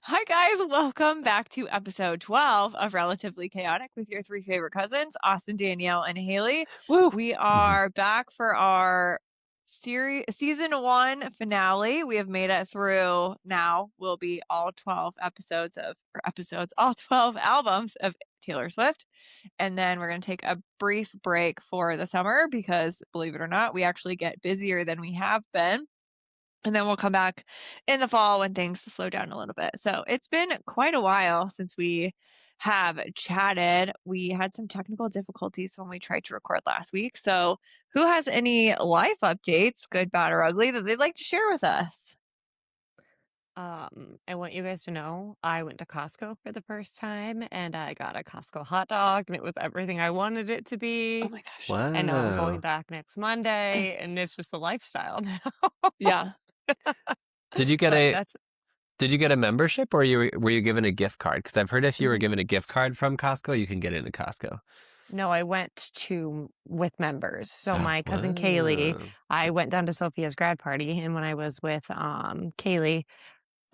Hi, guys. Welcome back to episode 12 of Relatively Chaotic with your three favorite cousins, Austin, Danielle, and Haley. Woo! We are back for our season 1 finale. We have made it through now will be all 12 all 12 albums of Taylor Swift. And then we're going to take a brief break for the summer because, believe it or not, we actually get busier than we have been. And then we'll come back in the fall when things slow down a little bit. So it's been quite a while since we have chatted. We had some technical difficulties when we tried to record last week. So who has any life updates, good, bad, or ugly, that they'd like to share with us? I want you guys to know I went to Costco for the first time and I got a Costco hot dog and it was everything I wanted it to Oh be. my gosh. And now I'm going Wow. back next Monday and it's just a lifestyle now. Yeah. Did you get But a that's Did you get a membership, or were you given a gift card? Because I've heard if you were mm, given a gift card from Costco, you can get into Costco. no, I went to with members. So Oh, my cousin Kaylee, wow. I went down to Sophia's grad party and when I was with Kaylee,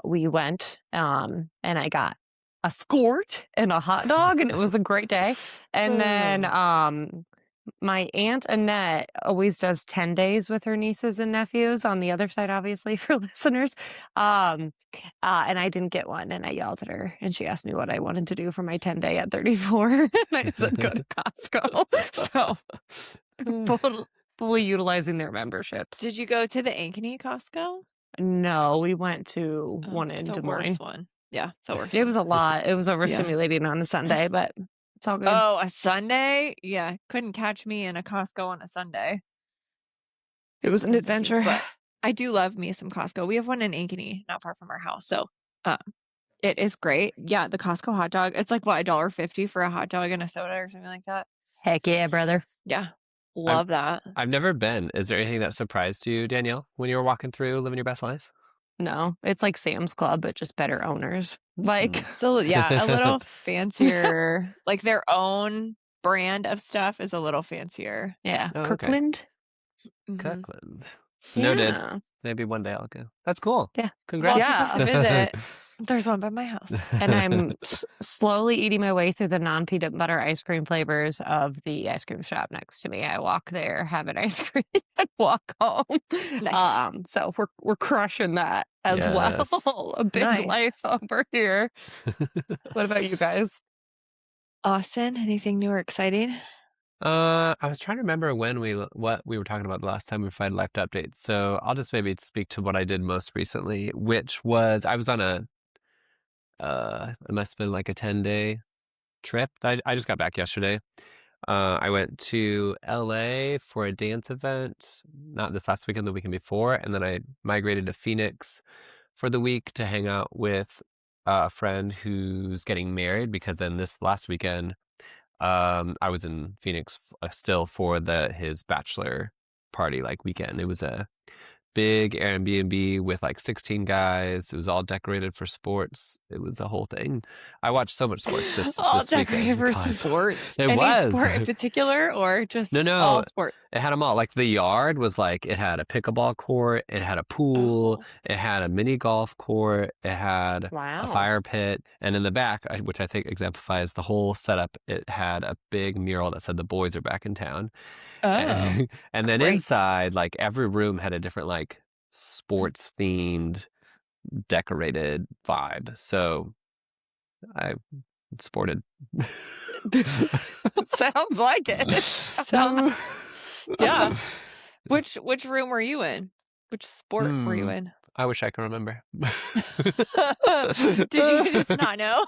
we went and I got a skort and a hot dog and it was a great day. And then my aunt Annette always does 10 days with her nieces and nephews on the other side, obviously, for listeners. And I didn't get one and I yelled at her and she asked me what I wanted to do for my 10-day at 34. And I said, go to Costco. So fully utilizing their memberships. Did you go to the Ankeny Costco? No, we went to Oh, one in the Des worst Moines. one. Yeah, the worst It one. was a lot. It was Yeah. overstimulating on a Sunday, but it's all good. Oh, a Sunday? Yeah, couldn't catch me in a Costco on a Sunday. It was an No, thank you. adventure. But I do love me some Costco. We have one in Ankeny, not far from our house. So it is great. Yeah, the Costco hot dog. It's like what, $1.50 for a hot dog and a soda or something like that. Heck yeah, brother. Yeah. Love that. I've never been. Is there anything that surprised you, Danielle, when you were walking through living your best life? No, it's like Sam's Club, but just better owners. Like, So yeah, a little fancier. Like their own brand of stuff is a little fancier. yeah, Oh, okay. Kirkland. Mhm. Kirkland. Noted. Yeah. Maybe one day I'll go. That's cool. Yeah. Congrats. Welcome Yeah. to visit. There's one by my house. And I'm slowly eating my way through the non-peanut butter ice cream flavors of the ice cream shop next to me. I walk there, have an ice cream, and walk home. Nice. So we're crushing that as Yes. well. A big Nice. life over here. What about you guys? Austin, anything new or exciting? I was trying to remember what we were talking about the last time we provided life updates. So I'll just maybe speak to what I did most recently, which was I was on it must have been like a 10-day trip. I just got back yesterday. I went to LA for a dance event, not this last weekend, the weekend before, and then I migrated to Phoenix for the week to hang out with a friend who's getting married, because then this last weekend I was in Phoenix still for his bachelor party weekend. It was a big Airbnb with 16 guys. It was all decorated for sports. It was a whole thing. I watched so much sports this decorated weekend. for God. sports. It Any was. sport in particular or just No. all sports? It had them all. The yard was it had a pickleball court, it had a pool, it had a mini golf court, it had Wow. a fire pit, and in the back, which I think exemplifies the whole setup, it had a big mural that said "The boys are back in town." Oh, And then great. inside, every room had a different sports themed decorated vibe. So I sported. Sounds like it. Sounds yeah. Which room were you in? Which sport were you in? I wish I could remember. Did you just not know?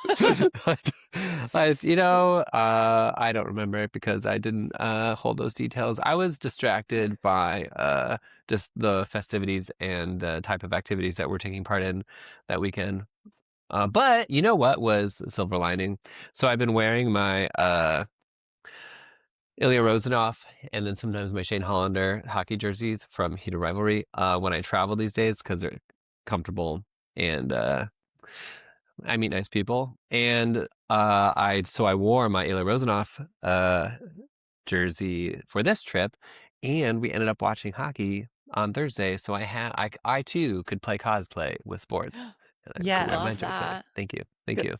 I don't remember it because I didn't hold those details. I was distracted by just the festivities and the type of activities that we're taking part in that weekend. But you know what was the silver lining? So I've been wearing my Ilya Rozanov and then sometimes my Shane Hollander hockey jerseys from Heat of Rivalry when I travel these days because they're comfortable and I meet nice people. And I wore my Ilya Rozanov jersey for this trip, and we ended up watching hockey on Thursday. So I too could play cosplay with sports. And Yes. I'm glad Love my joke's funny. that. Thank you. Thank you.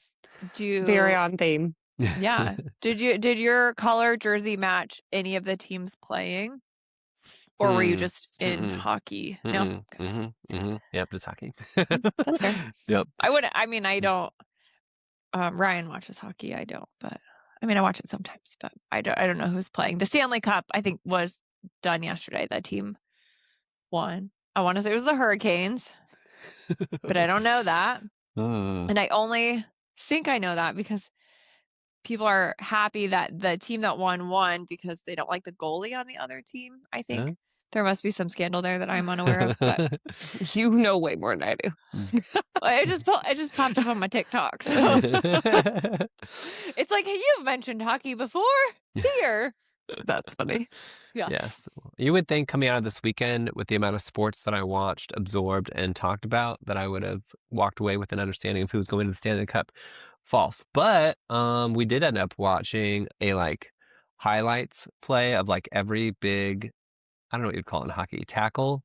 Very Do on theme. yeah. Did your color jersey match any of the teams playing? Or were you just in Mm-mm. hockey? No? Mm-mm. Okay. Mm-hmm. Mm-hmm. Yep, just hockey. That's fair. Yep. I don't Ryan watches hockey, I don't, but I watch it sometimes, but I don't know who's playing. The Stanley Cup, I think, was done yesterday. That team won. I want to say it was the Hurricanes, but I don't know that. And I only think I know that because people are happy that the team that won because they don't like the goalie on the other team, I think. Huh? There must be some scandal there that I'm unaware of, but You know way more than I do. it just popped up on my TikTok. So it's like, hey, you've mentioned hockey before here. That's funny. Yeah. Yes. You would think coming out of this weekend with the amount of sports that I watched, absorbed, and talked about that I would have walked away with an understanding of who was going to the Stanley Cup. False. But we did end up watching a highlights play of every big, I don't know what you'd call it in hockey, tackle.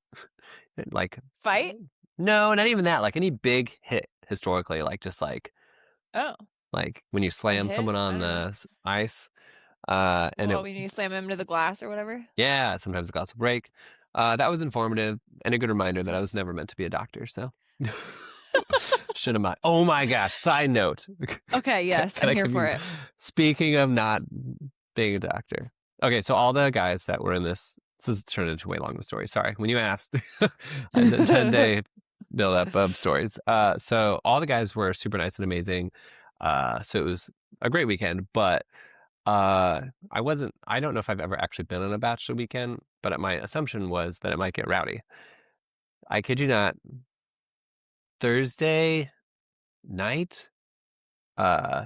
Fight? No, not even that. Any big hit historically, Oh. when you slam hit? someone I on don't know. the ice. And Well, when you slam him into the glass or whatever. yeah, sometimes the glass will break. That was informative and a good reminder that I was never meant to be a doctor. So should have my. Oh my gosh! Side note. Okay, yes, I'm here for it. Speaking of not being a doctor. Okay, so all the guys that were in this has turned into way long story. Sorry, when you asked, I had a 10-day build up of stories. So all the guys were super nice and amazing. So it was a great weekend, but I don't know if I've ever actually been on a bachelor weekend, but my assumption was that it might get rowdy. I kid you not. Thursday night,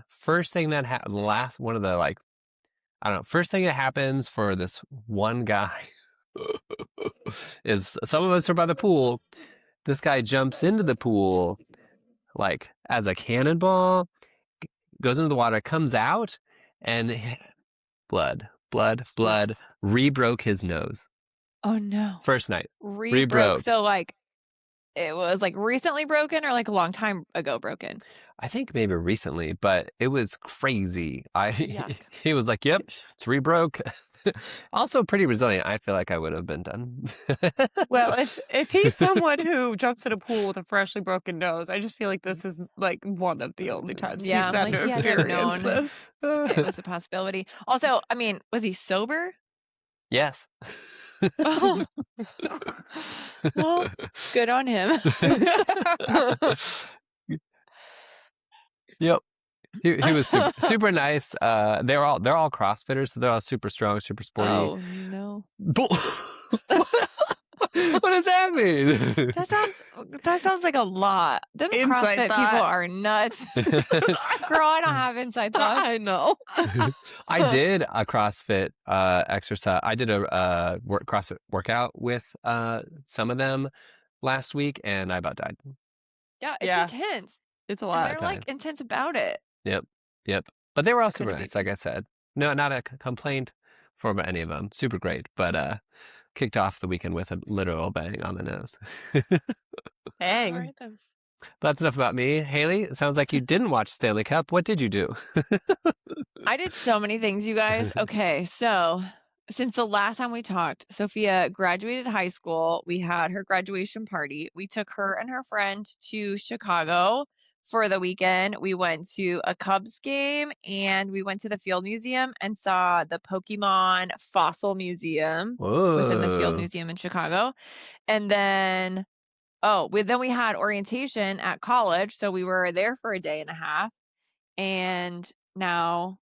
first thing that first thing that happens for this one guy is some of us are by the pool. This guy jumps into the pool as a cannonball, goes into the water, comes out, and blood, re-broke his nose. Oh no. First night. Re-broke. So it was recently broken or a long time ago broken? I think maybe recently, but it was crazy. Yuck. He was like, yep, it's re-broke. Also pretty resilient. I feel like I would have been done. Well, if he's someone who jumps in a pool with a freshly broken nose, I just feel like this is one of the only times Yeah, he's had to he had to have experience known this. it was a possibility. Also, was he sober? Yes. Oh. Well, good on him. Yep. He was super nice. They're all CrossFitters, so they're all super strong, super sporty. Oh no. What does that mean? That sounds like a lot. Them Inside CrossFit thought. people are nuts. Girl, I don't have inside thoughts. I know. I did a CrossFit exercise. I did a CrossFit workout with some of them last week, and I about died. Yeah, it's Yeah. intense. It's a And lot. they're intense about it. Yep. But they were all super Couldn't nice, like I said. No, not a complaint from any of them. Super great, but kicked off the weekend with a literal bang on the nose. Dang. All right, then. But that's enough about me. Haley, it sounds like you didn't watch Stanley Cup. What did you do? I did so many things, you guys. Okay, so since the last time we talked, Sophia graduated high school. We had her graduation party. We took her and her friend to Chicago for the weekend. We went to a Cubs game and we went to the Field Museum and saw the Pokémon Fossil Museum within the Field Whoa. Museum in Chicago. And then we had orientation at college, so we were there for a day and a half, and now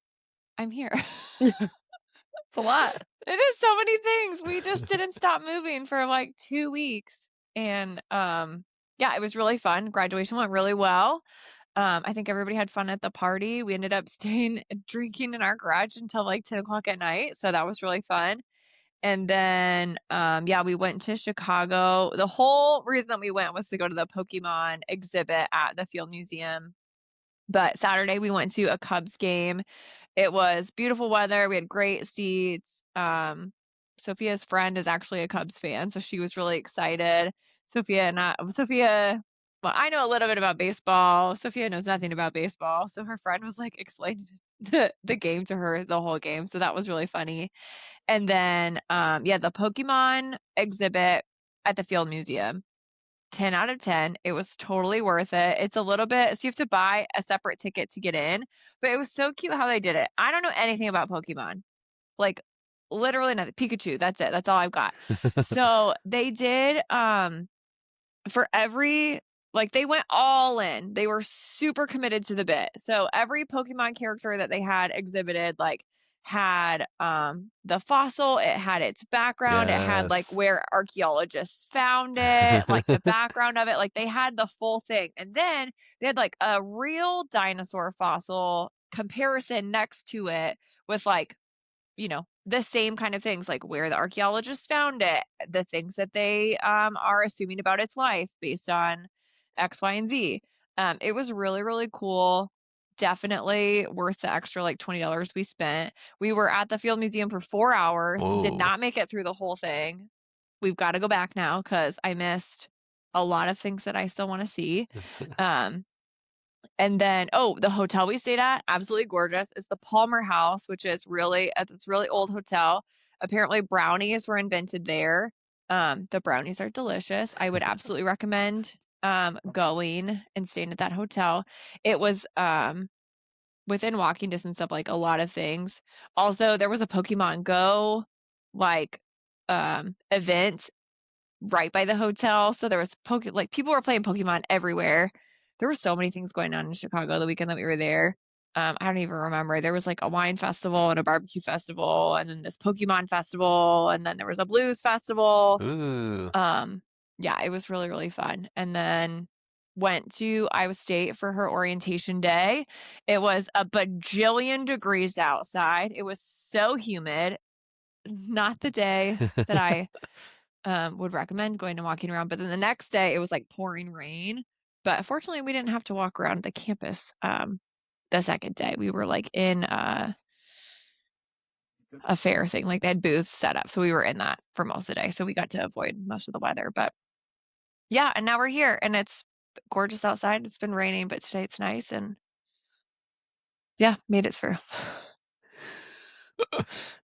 I'm here. It's a lot. It is so many things. We just didn't stop moving for 2 weeks, and yeah, it was really fun. Graduation went really well. I think everybody had fun at the party. We ended up staying drinking in our garage until 10 o'clock at night, so that was really fun. And then, we went to Chicago. The whole reason that we went was to go to the Pokemon exhibit at the Field Museum. But Saturday we went to a Cubs game. It was beautiful weather. We had great seats. Sophia's friend is actually a Cubs fan, so she was really excited. Sophia well, I know a little bit about baseball. Sophia knows nothing about baseball. So her friend was like explaining the game to her, the whole game. So that was really funny. And then, yeah, the Pokemon exhibit at the Field Museum, 10 out of 10. It was totally worth it. It's a little bit, so you have to buy a separate ticket to get in, but it was so cute how they did it. I don't know anything about Pokemon. Like literally nothing. Pikachu, that's it. That's all I've got. So they did, for every, like they went all in. They were super committed to the bit. So every Pokemon character that they had exhibited, like had the fossil, it had its background, it had like Yes. where archaeologists found it, like the background of it, like they had the full thing. And then they had like a real dinosaur fossil comparison next to it with like, you know, the same kind of things, like where the archaeologists found it, the things that they are assuming about its life based on X, Y, and Z. It was really, really cool. Definitely worth the extra like $20 we spent. We were at the Field Museum for 4 hours, did Whoa. not make it through the whole thing. We've got to go back now because I missed a lot of things that I still want to see. Um, and then, oh, the hotel we stayed at, absolutely gorgeous. It's the Palmer House, which is really, it's a really old hotel. Apparently, brownies were invented there. The brownies are delicious. I would absolutely recommend going and staying at that hotel. It was within walking distance of like a lot of things. Also, there was a Pokemon Go like event right by the hotel. So there was like people were playing Pokemon everywhere. There were so many things going on in Chicago the weekend that we were there. I don't even remember. There was like a wine festival and a barbecue festival, and then this Pokemon festival, and then there was a blues festival. Ooh. Yeah, it was really, really fun. And then went to Iowa State for her orientation day. It was a bajillion degrees outside. It was so humid. Not the day that I would recommend going and walking around. But then the next day it was like pouring rain. But fortunately we didn't have to walk around the campus the second day. We were like in a fair thing. Like they had booths set up. So we were in that for most of the day. So we got to avoid most of the weather. But yeah, and now we're here and it's gorgeous outside. It's been raining, but today it's nice and yeah, made it through.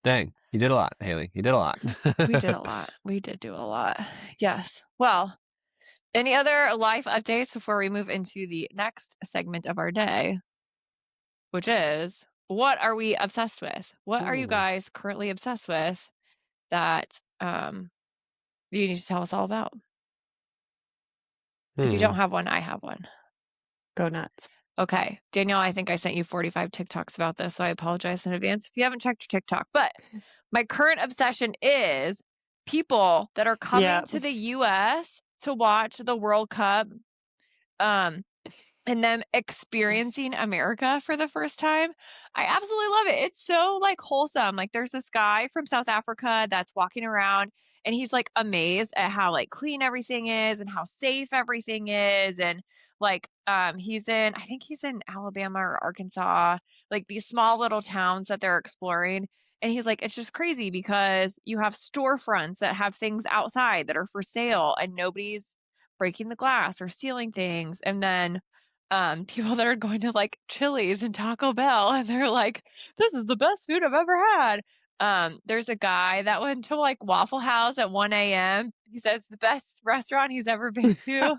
Dang, you did a lot, Haley. You did a lot. We did a lot. We did do a lot. Yes. Well, any other life updates before we move into the next segment of our day, which is what are we obsessed with? What are you Ooh. guys currently obsessed with that you need to tell us all about? If you don't have one, I have one. Go nuts. Okay. Danielle, I think I sent you 45 TikToks about this, so I apologize in advance if you haven't checked your TikTok. But my current obsession is people that are coming to the US to watch the World Cup, and them experiencing America for the first time. I absolutely love it. It's so like wholesome. Like there's this guy from South Africa that's walking around and he's like amazed at how like clean everything is and how safe everything is. And like he's in, I think he's in Alabama or Arkansas, like these small little towns that they're exploring. And he's like, it's just crazy because you have storefronts that have things outside that are for sale and nobody's breaking the glass or stealing things. And then people that are going to like Chili's and Taco Bell and they're like, this is the best food I've ever had. There's a guy that went to like Waffle House at 1 a.m. He says it's the best restaurant he's ever been to.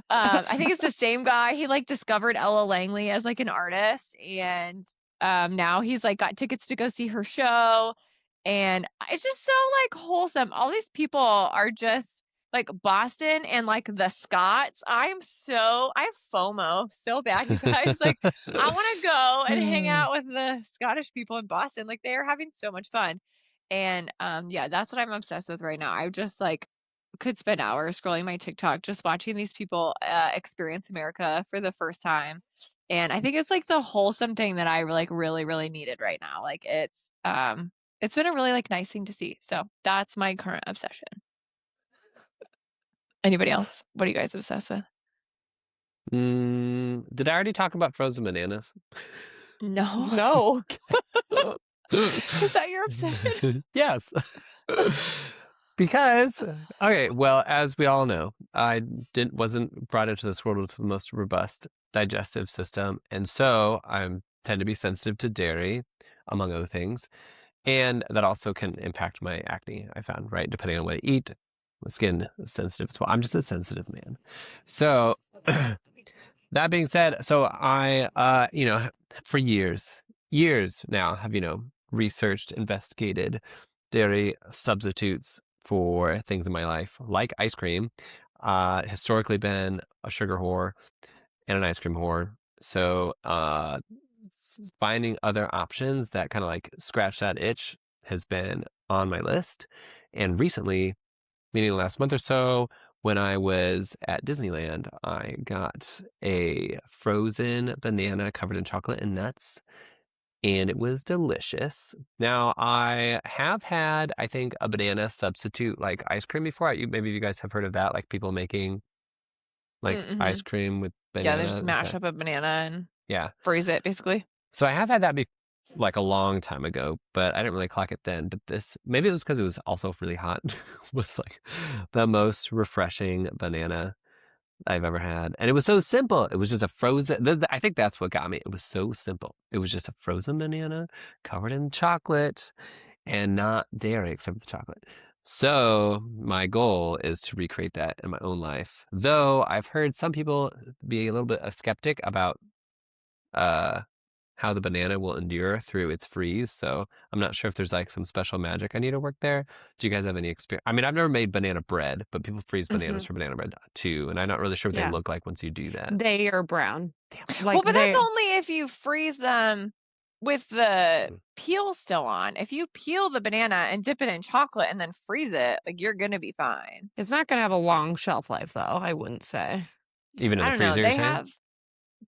I think it's the same guy. He like discovered Ella Langley as like an artist and now he's like got tickets to go see her show. And it's just so like wholesome. All these people are just like Boston and like the Scots. I have FOMO so bad, you guys. Like I want to go and hang out with the Scottish people in Boston. Like they are having so much fun. And yeah, that's what I'm obsessed with right now. I just like could spend hours scrolling my TikTok just watching these people experience America for the first time. And I think it's like the wholesome thing that I like really, really needed right now. Like it's been a really like nice thing to see. So that's my current obsession. Anybody else? What are you guys obsessed with? Did I already talk about frozen bananas? No. No. Is that your obsession? Yes. Because okay, well, as we all know, I wasn't brought into this world with the most robust digestive system, and so I tend to be sensitive to dairy, among other things, and that also can impact my acne. I found, right, depending on what I eat, my skin is sensitive as well. I'm just a sensitive man. So that being said, so I, for years now, have researched, investigated dairy substitutes for things in my life, like ice cream. Historically been a sugar whore and an ice cream whore. So finding other options that kind of like scratch that itch has been on my list. And recently, meaning the last month or so, when I was at Disneyland, I got a frozen banana covered in chocolate and nuts, and it was delicious. Now, I have had, I think, a banana substitute like ice cream before. Maybe you guys have heard of that, like people making like Mm-hmm. ice cream with Yeah, they banana. just mash up a banana and Yeah. freeze it, basically. So I have had that like a long time ago, but I didn't really clock it then. But maybe it was because it was also really hot. Was like the most refreshing banana I've ever had. And it was so simple. It was just a frozen, I think that's what got me. It was so simple. It was just a frozen banana covered in chocolate and not dairy except for the chocolate. So my goal is to recreate that in my own life. Though I've heard some people be a little bit a skeptic about uh how the banana will endure through its freeze. So I'm not sure if there's like some special magic I need to work there. Do you guys have any experience? I mean, I've never made banana bread, but people freeze bananas for banana bread too. And I'm not really sure what they Yeah. look like once you do that. They are brown. Well, Like but that's they, only if you freeze them with the peel still on. If you peel the banana and dip it in chocolate and then freeze it, like you're gonna be fine. it's not going to have a long shelf life, though, I wouldn't say. Even in I the don't know. freezer, you're saying?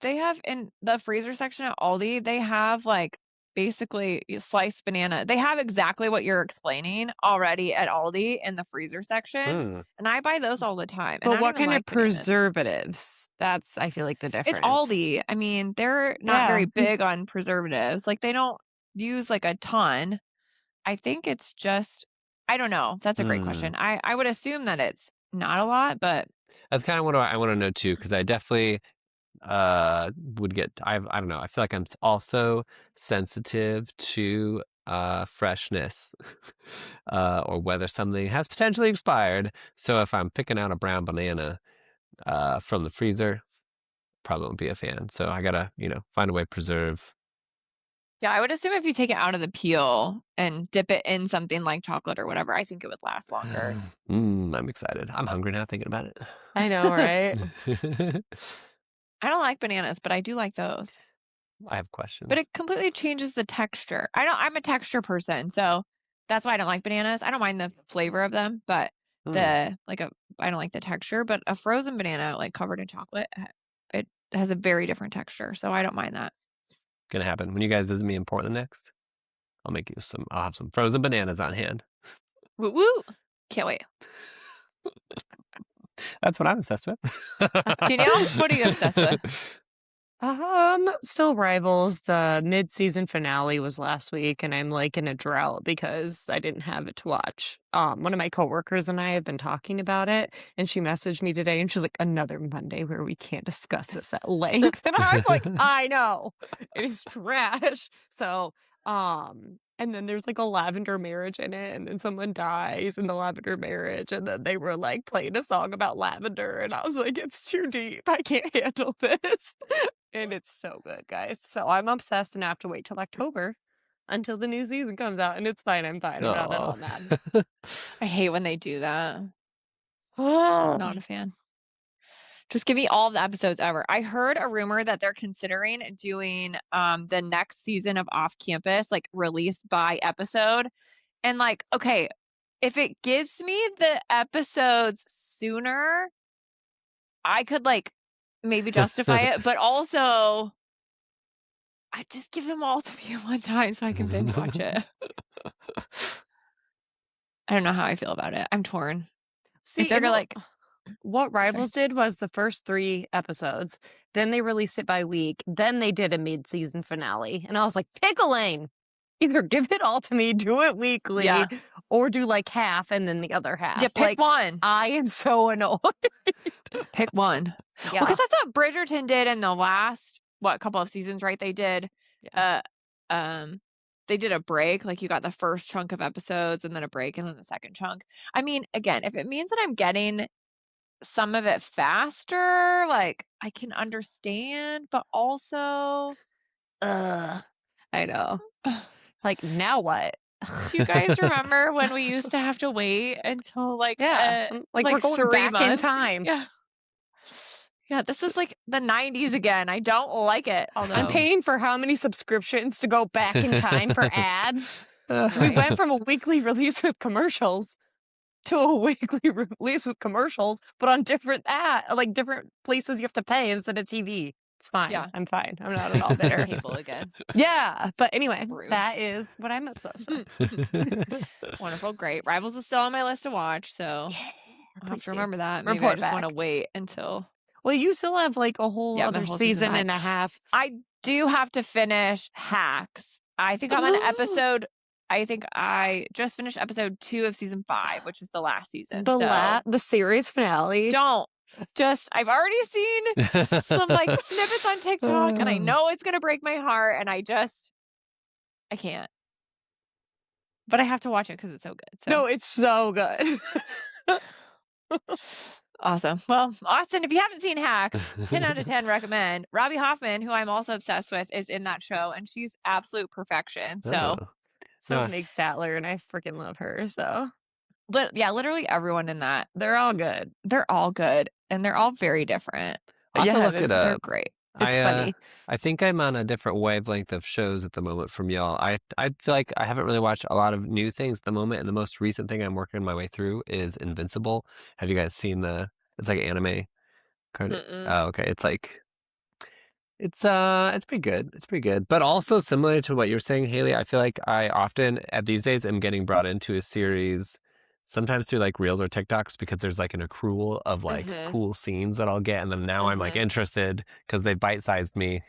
They have in the freezer section at Aldi, they have like basically sliced banana. They have exactly what you're explaining already at Aldi in the freezer section. And I buy those all the time. And But I what don't even kind of like bananas. preservatives? That's, I feel like, the difference. It's Aldi. I mean, they're not very big on preservatives. Like they don't use like a ton. I think it's just, I don't know. That's a great question. I would assume that it's not a lot, but That's kind of what I want to know too, because I definitely would get I don't know. I feel like I'm also sensitive to freshness or whether something has potentially expired. So if I'm picking out a brown banana from the freezer, probably won't be a fan. So I gotta, find a way to preserve. yeah, I would assume if you take it out of the peel and dip it in something like chocolate or whatever, I think it would last longer. I'm excited. I'm hungry now thinking about it. I know, right? I don't like bananas, but I do like those. I have questions. But it completely changes the texture. I'm a texture person, so that's why I don't like bananas. I don't mind the flavor of them, but I don't like the texture. But a frozen banana, like covered in chocolate, it has a very different texture, so I don't mind that. Gonna happen when you guys visit me in Portland next. I'll have some frozen bananas on hand. Woo woo! Can't wait. That's what I'm obsessed with. Danielle, what are you obsessed with? Still Rivals. The mid-season finale was last week, and I'm like in a drought because I didn't have it to watch. One of my coworkers and I have been talking about it, and she messaged me today, and she's like, "Another Monday where we can't discuss this at length." And I'm like, "I know, it is trash." So, and then there's like a lavender marriage in it, and then someone dies in the lavender marriage, and then they were like playing a song about lavender, and I was like, "It's too deep. I can't handle this." And it's so good, guys. So I'm obsessed and I have to wait till October until the new season comes out. And it's fine. I'm fine. I'm not at all mad. I hate when they do that. Oh. Not a fan. Just give me all the episodes ever. I heard a rumor that they're considering doing the next season of Off Campus, like release by episode. And like, okay, if it gives me the episodes sooner, I could like maybe justify it, but also I just give them all to me at one time so I can binge watch it. I don't know how I feel about it. I'm torn. See, if they're gonna like what Rivals did was the first 3 episodes, then they released it by week, then they did a mid-season finale, and I was like, pick a lane. either give it all to me, do it weekly, Yeah. or do like half and then the other half. Yeah, pick like, one. I am so annoyed. Pick one. Well, Yeah. because that's what Bridgerton did in the last couple of seasons, right? They did they did a break, like you got the first chunk of episodes and then a break and then the second chunk. I mean, again, if it means that I'm getting some of it faster, like I can understand, but also I know. Like, now what? Do you guys remember when we used to have to wait until like Yeah. Like we're going 3 back in months? time. Yeah. Yeah, this is like the 90s again. I don't like it. Although I'm paying for how many subscriptions to go back in time for ads? We Right. went from a weekly release with commercials to a weekly release with commercials, but on different different places you have to pay instead of TV. It's fine. Yeah. I'm fine. I'm not at all bitter. Cable again. Yeah. But anyway, Rude. that is what I'm obsessed with. Wonderful. Great. Rivals is still on my list to watch, so I'll have to remember that. Maybe I Report just want to back. wait until Well, you still have like a whole the other whole season season and a half. I do have to finish Hacks. I think I'm on episode. I think I just finished episode 2 of season 5, which is the last season. The series finale. I've already seen some like snippets on TikTok, and I know it's gonna break my heart, and I can't. But I have to watch it because it's so good. So. No, it's so good. Awesome. Well, Austin, if you haven't seen Hacks, 10 out of 10 recommend. Robbie Hoffman, who I'm also obsessed with, is in that show, and she's absolute perfection. So, So is Meg Statler, and I freaking love her. So, yeah, literally everyone in that. They're all good. They're all good, and they're all very different. I'll have to look it up. They're great. It's funny. I think I'm on a different wavelength of shows at the moment from y'all. I feel like I haven't really watched a lot of new things at the moment, and the most recent thing I'm working my way through is Invincible. Have you guys seen it's like anime? Oh, okay. It's like it's pretty good. It's pretty good. But also similar to what you're saying, Haley, I feel like I often at these days am getting brought into a series sometimes through like reels or TikToks because there's like an accrual of like cool scenes that I'll get, and then now I'm like interested because they bite-sized me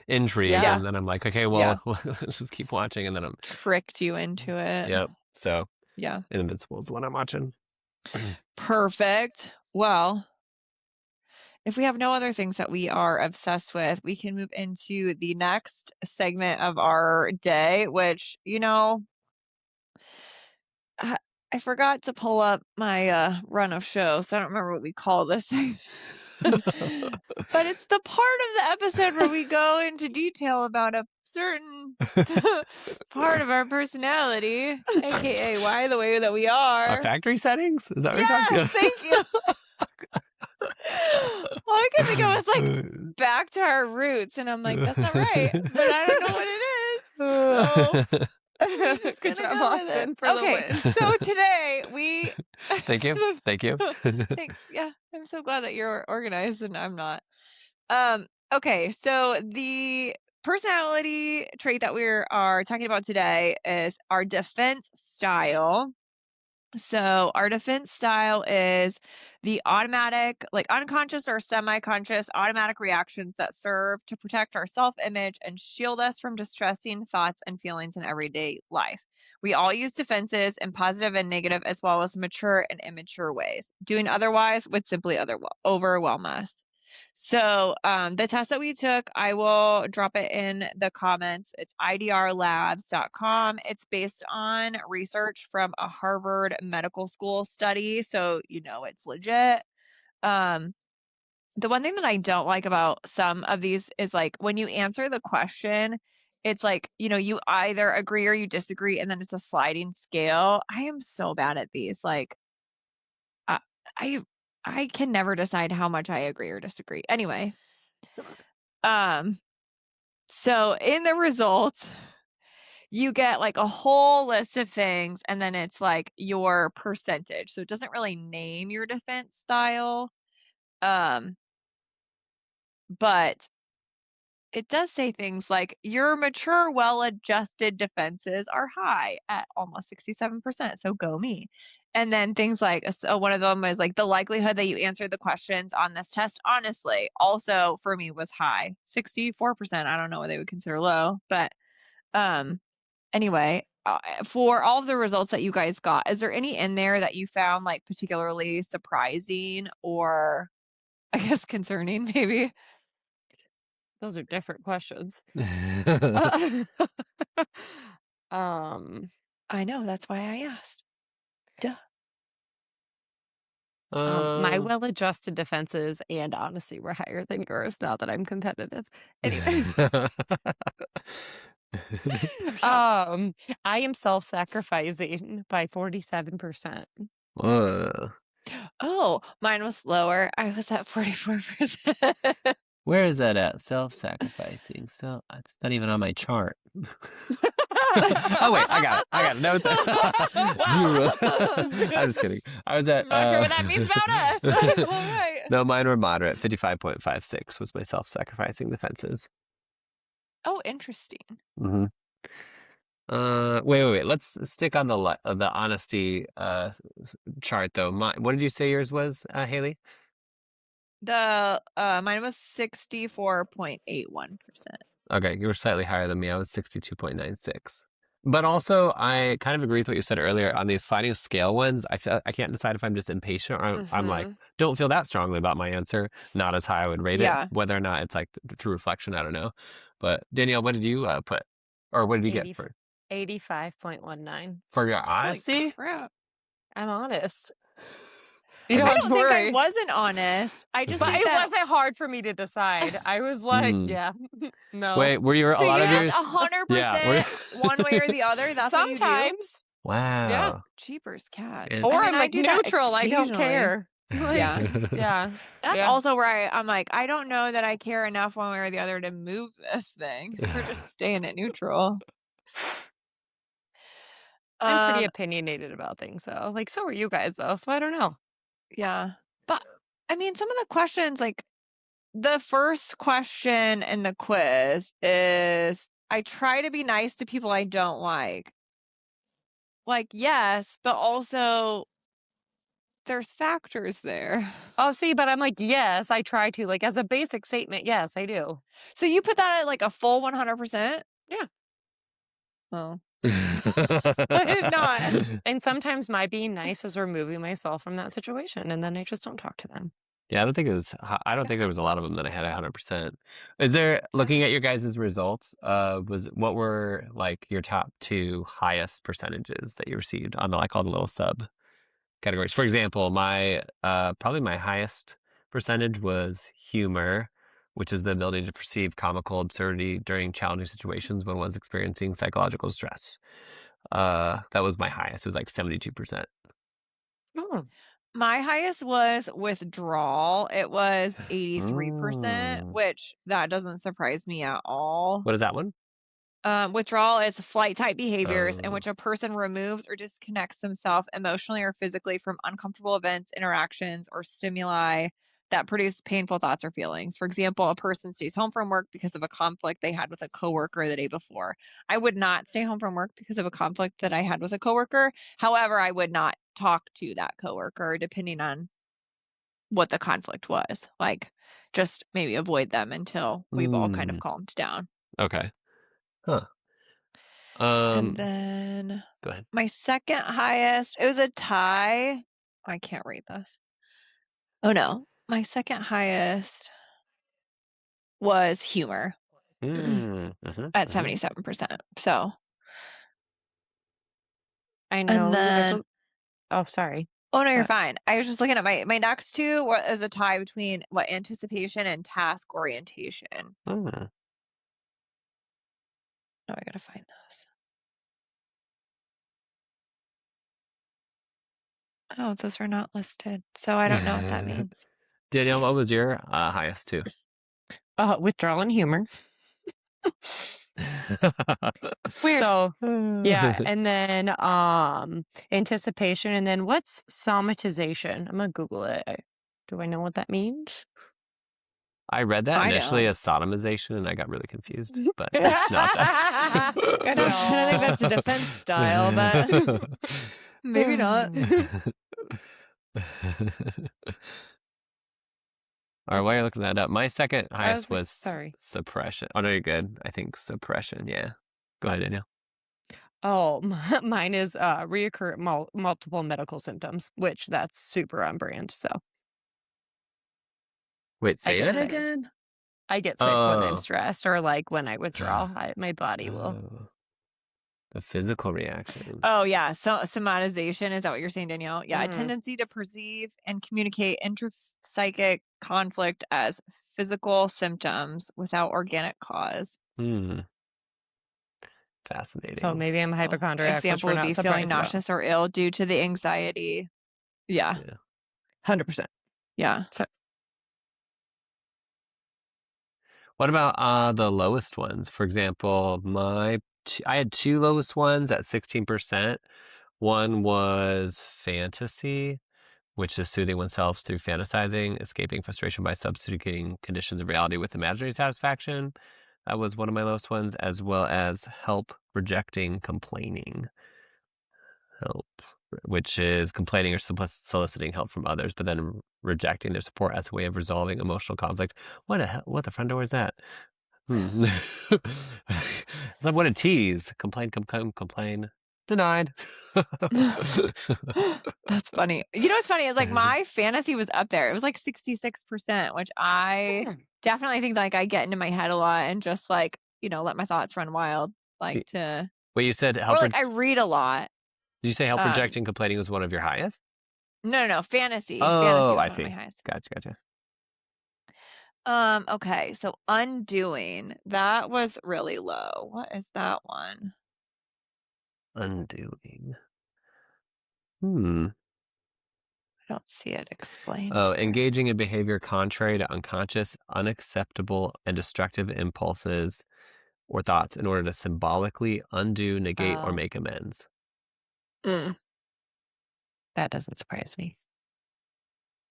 intrigue, and then I'm like, okay, well, let's just keep watching, and then I'm tricked you into it. Yep. So yeah, Invincible is the one I'm watching. Perfect. Well, if we have no other things that we are obsessed with, we can move into the next segment of our day, which, I forgot to pull up my run of shows, so I don't remember what we call this thing. But it's the part of the episode where we go into detail about a certain part of our personality, aka why the way that we are. Our factory settings? Is that what you're talking about? Thank you. All I could think of was like back to our roots, and I'm like, that's not right, but I don't know what it is. So good job, Austin, for the win. So today we Thank you. Thanks. Yeah, I'm so glad that you're organized and I'm not. Okay, so the personality trait that we are talking about today is our defense style. So our defense style is the automatic, like unconscious or semi-conscious automatic reactions that serve to protect our self-image and shield us from distressing thoughts and feelings in everyday life. We all use defenses in positive and negative as well as mature and immature ways. Doing otherwise would simply overwhelm us. So the test that we took, I will drop it in the comments. It's IDRlabs.com. It's based on research from a Harvard Medical School study, so it's legit. The one thing that I don't like about some of these is like when you answer the question, it's like, you either agree or you disagree, and then it's a sliding scale. I am so bad at these. Like, I can never decide how much I agree or disagree. Anyway, so in the results, you get like a whole list of things, and then it's like your percentage. So it doesn't really name your defense style. But it does say things like your mature, well-adjusted defenses are high at almost 67%. So go me. And then things like, so one of them is like the likelihood that you answered the questions on this test honestly, also for me was high, 64%. I don't know what they would consider low, but anyway, for all of the results that you guys got, is there any in there that you found like particularly surprising or I guess concerning maybe? Those are different questions. Um, I know, that's why I asked. Duh. my well-adjusted defenses and honesty were higher than yours now that I'm competitive. Anyway, I am self-sacrificing by 47%. Whoa. Oh, mine was lower. I was at 44%. Where is that at? Self-sacrificing. So it's not even on my chart. Oh wait, I got it. No, zero. I'm just kidding. I was at. I'm not sure what that means about us. That's all right. No, mine were moderate. 55.56 was my self-sacrificing defenses. Oh, interesting. Mm-hmm. Wait. Let's stick on the honesty chart though. What did you say yours was, Haley? The mine was 64.81%. Okay, you were slightly higher than me. I was 62.96. But also, I kind of agree with what you said earlier on these sliding scale ones. I can't decide if I'm just impatient or I'm like, don't feel that strongly about my answer. Not as high I would rate it. Whether or not it's like the true reflection, I don't know. But Danielle, what did you put? Or what did you get for 85.19. for your honesty? Holy crap. I'm honest. You don't have to worry. I wasn't honest. I just But it wasn't hard for me to decide. I was like, yeah, no. Wait, were you a lot of yours? 100% one way or the other? That's sometimes. What you do? Wow. Yeah. Cheapers cat. Or I'm like neutral. I don't care. Like, yeah. That's also where I'm like, I don't know that I care enough one way or the other to move this thing. We're just staying at neutral. I'm pretty opinionated about things, though. Like, so are you guys, though. So I don't know. Yeah. But I mean, some of the questions, like the first question in the quiz is, I try to be nice to people I don't like. Like, yes, but also there's factors there. Oh, see, but I'm like, yes, I try to. Like, as a basic statement, yes, I do. So you put that at like a full 100%? Yeah. Oh. I did not. And sometimes my being nice is removing myself from that situation, and then I just don't talk to them. Yeah, I don't think there was a lot of them that I had 100%. Is there, looking at your guys' results, what were like your top 2 highest percentages that you received on all the little sub categories? For example, probably my highest percentage was humor, which is the ability to perceive comical absurdity during challenging situations when one's experiencing psychological stress. That was my highest. It was like 72%. Oh. My highest was withdrawal. It was 83%, which that doesn't surprise me at all. What is that one? Withdrawal is flight type behaviors in which a person removes or disconnects themselves emotionally or physically from uncomfortable events, interactions, or stimuli that produce painful thoughts or feelings. For example, a person stays home from work because of a conflict they had with a coworker the day before. I would not stay home from work because of a conflict that I had with a coworker. However, I would not talk to that coworker depending on what the conflict was. Like, just maybe avoid them until we've all kind of calmed down. Okay. Huh. And then go ahead. My second highest, it was a tie. I can't read this. Oh no. My second highest was humor at 77%. So I know. And then, oh, sorry. Oh no, you're fine. I was just looking at my next 2 was a tie between anticipation and task orientation. Oh. Now I gotta find those. Oh, those are not listed. So I don't know what that means. Danielle, what was your highest 2? Withdrawal and humor. Weird. So, yeah, and then anticipation, and then what's somatization? I'm gonna Google it. Do I know what that means? I read that initially as sodomization, and I got really confused. But it's not that. I don't think that's a defense style, but maybe not. All right, while you're looking that up, my second highest was suppression. Oh, no, you're good. I think suppression, yeah. Go ahead, Danielle. Oh, mine is reoccurrent multiple medical symptoms, which that's super on brand. So Wait, I say get that sick. again? I get sick when I'm Oh. stressed or like when I withdraw. My body will. Oh. The physical reaction. Oh, yeah. So somatization, is that what you're saying, Danielle? Yeah, a Mm. tendency to perceive and communicate intrapsychic conflict as physical symptoms without organic cause. Fascinating. So maybe I'm a So, hypochondriac, which example we're would not be feeling surprised about. nauseous or ill due to the anxiety. Yeah. 100%. Yeah. So What about the lowest ones? For example, I had two lowest ones at 16%. One was fantasy, which is soothing oneself through fantasizing, escaping frustration by substituting conditions of reality with imaginary satisfaction. That was one of my lowest ones, as well as help, rejecting, complaining. Help, which is complaining or soliciting help from others, but then rejecting their support as a way of resolving emotional conflict. What the front door is that? What a tease. Complain. Denied. That's funny. You know what's funny is like my fantasy was up there. It was like 66%, which I definitely think like I get into my head a lot and just like, let my thoughts run wild. Like to Wait, you said or like I read a lot. Did you say help rejecting complaining was one of your highest? No. Fantasy. Oh, Fantasy was I one see. of my highest. Gotcha. Okay, so undoing. That was really low. What is that one? Undoing. I don't see it explained. Oh, here. engaging in behavior contrary to unconscious, unacceptable, and destructive impulses or thoughts in order to symbolically undo, negate, or make amends. Mm, that doesn't surprise me.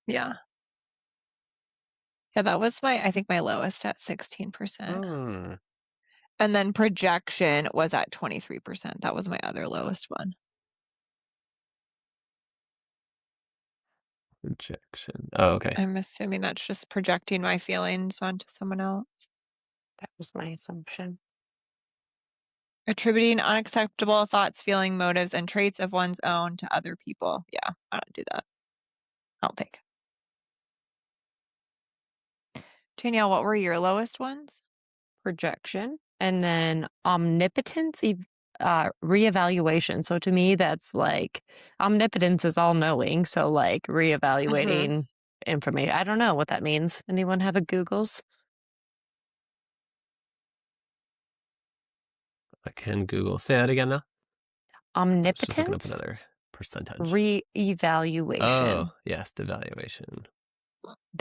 yeah. Yeah, that was I think my lowest at 16%. And then projection was at 23%. That was my other lowest one. Projection. Oh, okay. I'm assuming that's just projecting my feelings onto someone else. That was my assumption. Attributing unacceptable thoughts, feeling, motives, and traits of one's own to other people. Yeah, I don't do that. I don't think. Danielle, what were your lowest ones? Projection. And then omnipotence, reevaluation. So to me, that's like omnipotence is all knowing. So like reevaluating information. I don't know what that means. Anyone have a Googles? I can Google. Say that again now. Just looking up Omnipotence, another percentage. reevaluation. Oh, yes, devaluation.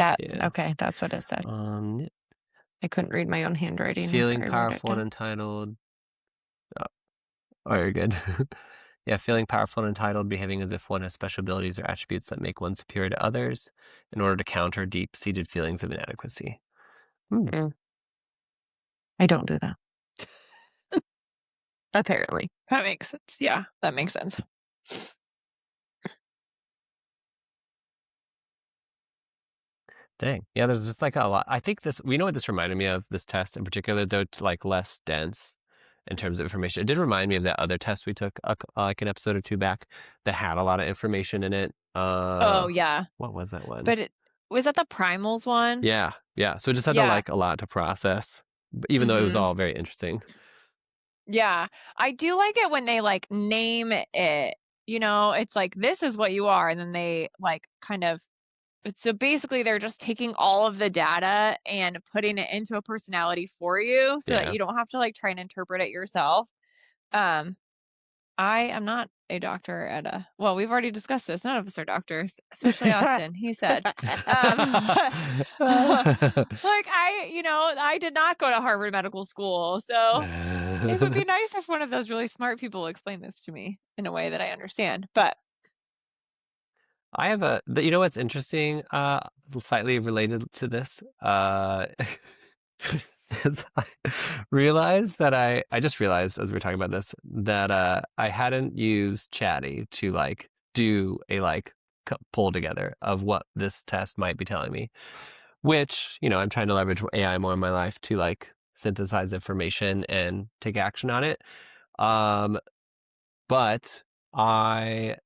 Okay, that's what it said. I couldn't read my own handwriting. Feeling powerful and entitled. Oh, you're good. Yeah, feeling powerful and entitled, behaving as if one has special abilities or attributes that make one superior to others in order to counter deep-seated feelings of inadequacy. I don't do that. Apparently. That makes sense. Yeah, that makes sense. Dang. Yeah, there's just like a lot. I think we know what this reminded me of, this test in particular, though, it's like less dense in terms of information. It did remind me of that other test we took like an episode or two back that had a lot of information in it. Oh, yeah. What was that one? But was that the primals one? Yeah. So it just had to like a lot to process, even though it was all very interesting. Yeah. I do like it when they like name it, it's like, this is what you are. And then they like kind of, so basically they're just taking all of the data and putting it into a personality for you so that you don't have to like try and interpret it yourself. I am not a doctor well, we've already discussed this. None of us are doctors, especially Austin, he said. Like I did not go to Harvard Medical School. So it would be nice if one of those really smart people explained this to me in a way that I understand. But I have you know what's interesting, slightly related to this, is I realized that I just realized as we were talking about this that I hadn't used Chatty to like do a like pull together of what this test might be telling me, which I'm trying to leverage AI more in my life to like synthesize information and take action on it. but I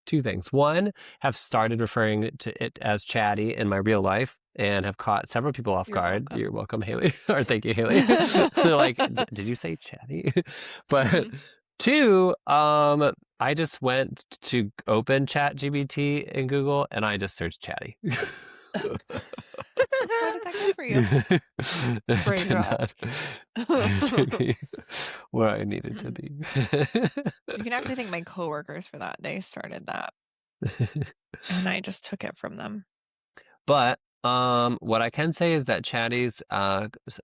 two things. One, have started referring to it as Chatty in my real life and have caught several people off You're guard. welcome. You're welcome, Haley. Or thank you, Haley. They're like, did you say Chatty? But Mhm. two, I just went to open ChatGPT in Google and I just searched Chatty. How did that go for you? It Brain did rot. not take me where I needed to be. You can actually thank my coworkers for that. They started that, and I just took it from them. But what I can say is that Chatty's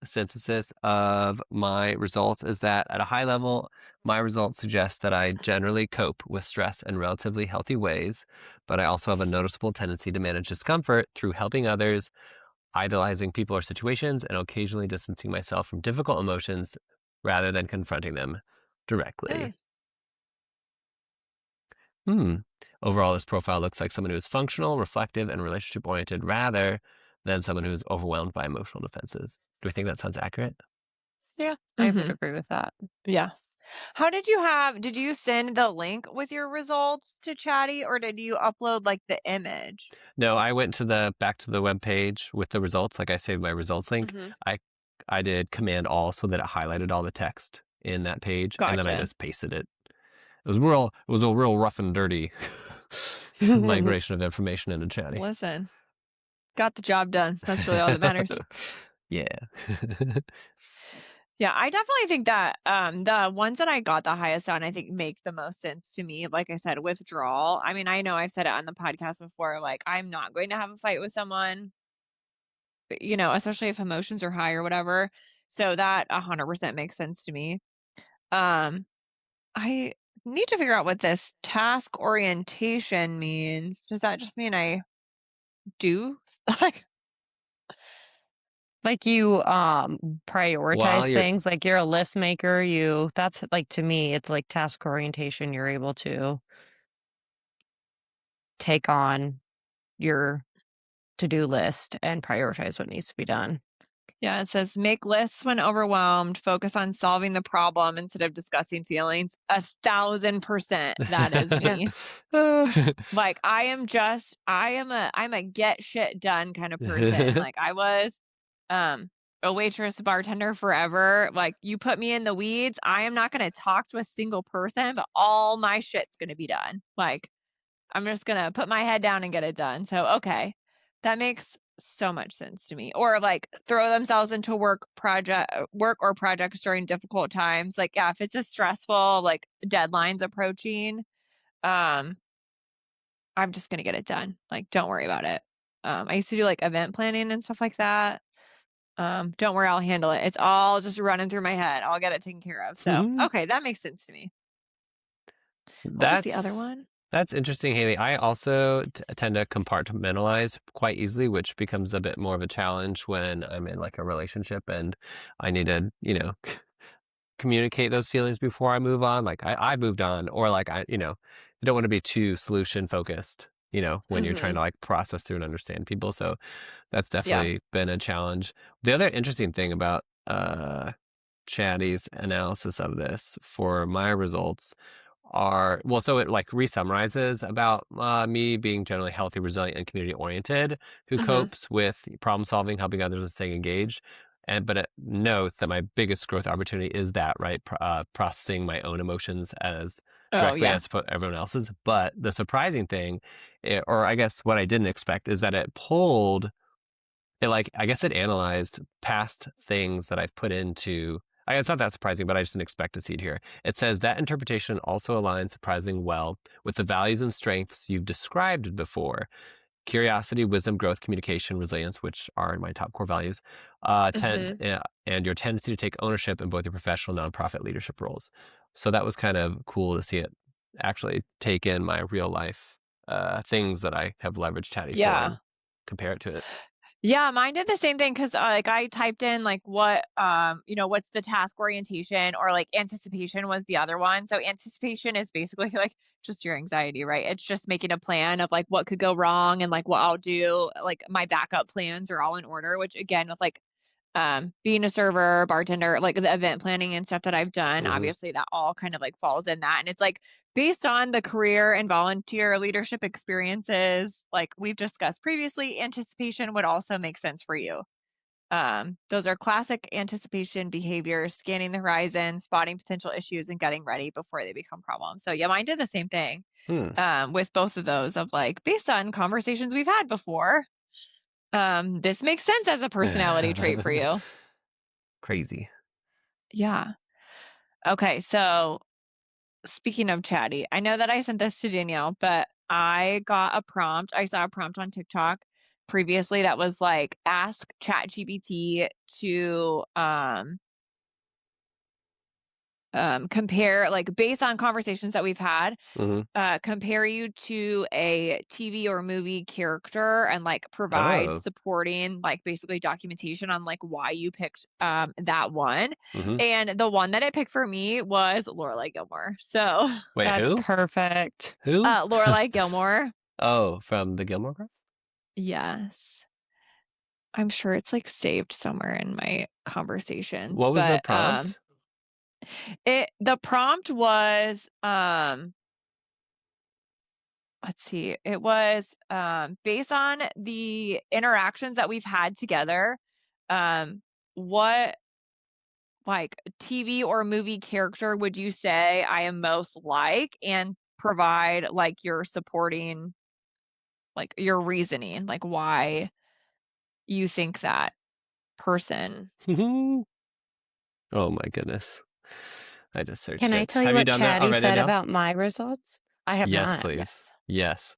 synthesis of my results is that at a high level, my results suggest that I generally cope with stress in relatively healthy ways, but I also have a noticeable tendency to manage discomfort through helping others, idolizing people or situations, and occasionally distancing myself from difficult emotions rather than confronting them directly. Overall, this profile looks like someone who is functional, reflective, and relationship-oriented rather than someone who is overwhelmed by emotional defenses. Do we think that sounds accurate? Yeah, I would Mhm. agree with that. Yeah. How did you send the link with your results to Chatty, or did you upload like the image? No, I went back to the web page with the results. Like I saved my results link. Mhm. I did Command All so that it highlighted all the text in that page, and then I Gotcha. just pasted it. It was a real rough and dirty migration of information into Chatty. Listen, got the job done. That's really all that matters. Yeah. Yeah, I definitely think that the ones that I got the highest on, I think make the most sense to me. Like I said, withdrawal. I mean, I know I've said it on the podcast before, like I'm not going to have a fight with someone, especially if emotions are high or whatever. So that 100% makes sense to me. Um, I need to figure out what this task orientation means. Does that just mean I do like Like you While prioritize you're things, like you're a list maker, that's like to me, it's like task orientation. You're able to take on your to-do list and prioritize what needs to be done. Yeah, it says make lists when overwhelmed, focus on solving the problem instead of discussing feelings. 1,000% that is Yeah. me. Like I'm a get shit done kind of person. Like I was a waitress, bartender forever. Like you put me in the weeds, I am not gonna talk to a single person, but all my shit's gonna be done. Like I'm just gonna put my head down and get it done. So okay. That makes so much sense to me. Or like throw themselves into work or projects during difficult times. Like yeah, if it's a stressful like deadlines approaching, um, I'm just gonna get it done. Like don't worry about it. I used to do like event planning and stuff like that. Don't worry, I'll handle it. It's all just running through my head. I'll get it taken care of. So okay, that makes sense to me. What was the other That's one? that's interesting, Haley. I also tend to compartmentalize quite easily, which becomes a bit more of a challenge when I'm in like a relationship and I need to, communicate those feelings before I move on. Like I moved on, or like I don't want to be too solution focused, when you're trying Mm-hmm. to like process through and understand people. So that's Yeah. definitely been a challenge. The other interesting thing about Chatty's analysis of this for my results so it like resummarizes about me being generally healthy, resilient, and community oriented, who Mm-hmm. copes with problem solving, helping others, and staying engaged. But it notes that my biggest growth opportunity is that, right, processing my own emotions as Oh directly yeah. as everyone else's. But the surprising thing, or I guess what I didn't expect, is that I guess it analyzed past things that I've put into. It's not that surprising, but I just didn't expect to see it here. It says that interpretation also aligns surprisingly well with the values and strengths you've described before: curiosity, wisdom, growth, communication, resilience, which are my top core values, Mm-hmm. and your tendency to take ownership in both your professional and nonprofit leadership roles. So that was kind of cool to see it actually take in my real life things that I have leveraged Chatty for Yeah. and compare it to it. Yeah, mine did the same thing because like I typed in like what's the task orientation or like anticipation was the other one. So anticipation is basically like just your anxiety, right? It's just making a plan of like what could go wrong and like what I'll do. Like my backup plans are all in order, which again with like being a server, bartender, like the event planning and stuff that I've done, obviously that all kind of like falls in that. And it's like based on the career and volunteer leadership experiences, like we've discussed previously, anticipation would also make sense for you. Those are classic anticipation behaviors: scanning the horizon, spotting potential issues, and getting ready before they become problems. So yeah, mine did the same thing with both of those, of like based on conversations we've had before. This makes sense as a personality trait for you. Crazy. Yeah. Okay, so speaking of Chatty, I know that I sent this to Danielle, but I got a prompt. I saw a prompt on TikTok previously that was like, ask ChatGPT to compare, like based on conversations that we've had, compare you to a TV or movie character and like provide supporting, like basically documentation on like why you picked that one. And the one that it picked for me was Lorelai Gilmore. So Wait, that's who? perfect. Who? Lorelai Gilmore. Oh, from the Gilmore Girls? Yes. I'm sure it's like saved somewhere in my conversations. What was the But prompt? the prompt was let's see, it was based on the interactions that we've had together, what like TV or movie character would you say I am most like, and provide like your supporting, like your reasoning, like why you think that person. Oh my goodness. I just searched Can I it. tell you Have you what done that Chatty already, said Danielle? about my results? I have Yes, not. please. Yes. Yes.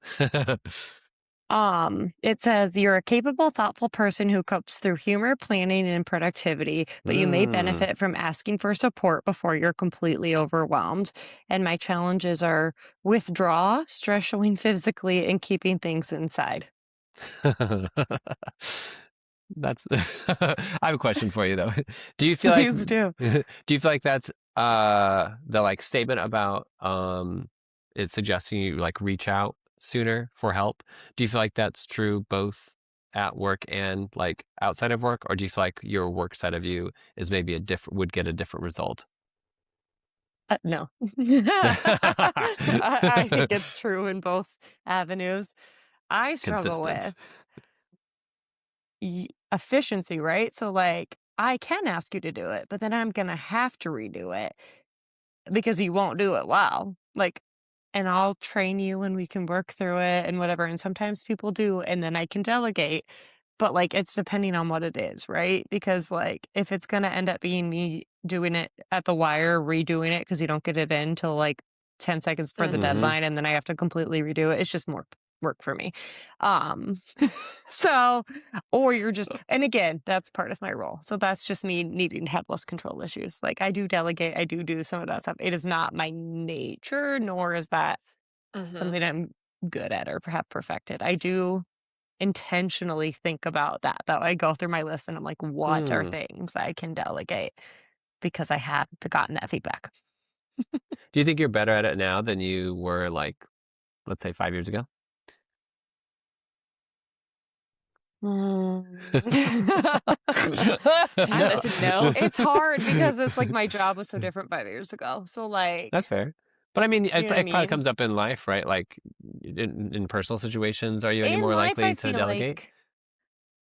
It says you're a capable, thoughtful person who copes through humor, planning, and productivity, but you may benefit from asking for support before you're completely overwhelmed. And my challenges are withdraw, stress showing physically, and keeping things inside. That's I have a question for you though. Do you feel like Please do. do you feel like that's the like statement about it's suggesting you like reach out sooner for help? Do you feel like that's true both at work and like outside of work, or do you feel like your work side of you is maybe would get a different result? No. I think it's true in both avenues. I struggle Consistent. with efficiency, right? So, like, I can ask you to do it, but then I'm going to have to redo it because you won't do it well. Like, and I'll train you and we can work through it and whatever. And sometimes people do, and then I can delegate. But like, it's depending on what it is, right? Because like, if it's going to end up being me doing it at the wire, redoing it because you don't get it in till like 10 seconds for the deadline, and then I have to completely redo it, it's just more work for me. Um, so, or you're just, and again, that's part of my role. So that's just me needing to have less control issues. Like I do delegate, I do some of that stuff. It is not my nature, nor is that something I'm good at or have perfected. I do intentionally think about that, though. I go through my list and I'm like, what are things I can delegate? Because I have gotten that feedback. Do you think you're better at it now than you were like, let's say 5 years ago? No. It's hard because it's like my job was so different 5 years ago. So like, That's fair. But I mean, do you know what I it probably mean? comes up in life, right? Like in personal situations, are you any In more life, likely I to feel delegate? like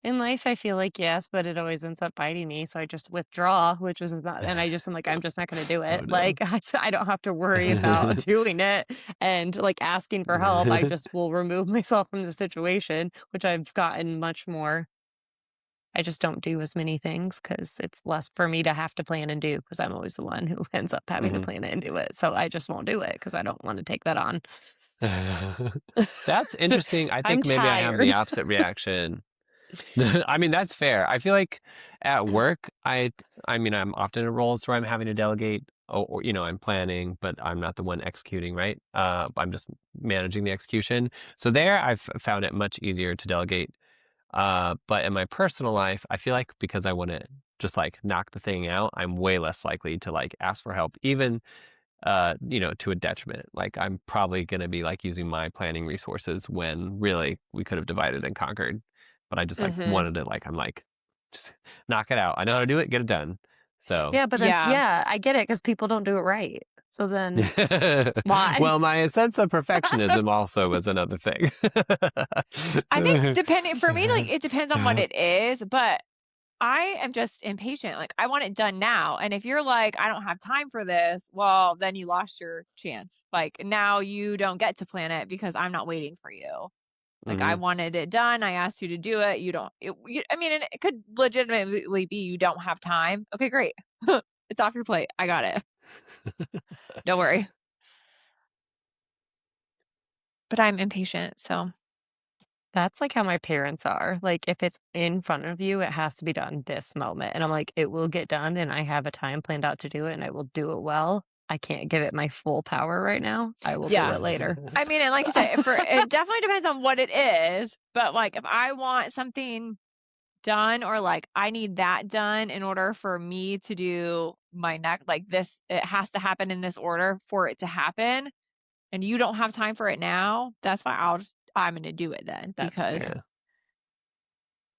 in life, I feel like yes, but it always ends up biting me. So I just withdraw, which is not, and I just am like, I'm just not going to do it. Oh Like, I don't have to worry about doing it and like asking for help. I no. just will remove myself from the situation, which I've gotten much more. I just don't do as many things because it's less for me to have to plan and do because I'm always the one who ends up having to plan it and do it. So I just won't do it because I don't want to take that on. That's interesting. I I'm think maybe I have the tired. opposite reaction. I mean, that's fair. I feel like at work, I mean, I'm often in roles where I'm having to delegate, or you know, I'm planning, but I'm not the one executing, right? I'm just managing the execution. So there, I've found it much easier to delegate. But in my personal life, I feel like because I want to just like knock the thing out, I'm way less likely to like ask for help, even you know, to a detriment. Like I'm probably going to be like using my planning resources when really we could have divided and conquered. But I just like wanted it. Like I'm like, Just knock it out. I know how to do it. Get it done. So Yeah, but then Yeah. I get it because people don't do it right. So then why? well, my sense of perfectionism also was another thing. I think for me, like it depends on what it is, but I am just impatient. Like I want it done now. And if you're like, I don't have time for this, well, then you lost your chance. Like now you don't get to plan it because I'm not waiting for you. Like I Mhm. wanted it done. I asked you to do it. You don't. I mean, and it could legitimately be you don't have time. Okay, great. It's off your plate. I got it. Don't worry. But I'm impatient, so That's like how my parents are. Like if it's in front of you, it has to be done this moment. And I'm like, it will get done and I have a time planned out to do it and I will do it well. I can't give it my full power right now. I will do yeah. it later. I mean, and like you said, it definitely depends on what it is. But like, if I want something done, or like I need that done in order for me to do my next, like this, it has to happen in this order for it to happen, and you don't have time for it now. That's why I'm gonna do it then, That's because fair. Yeah.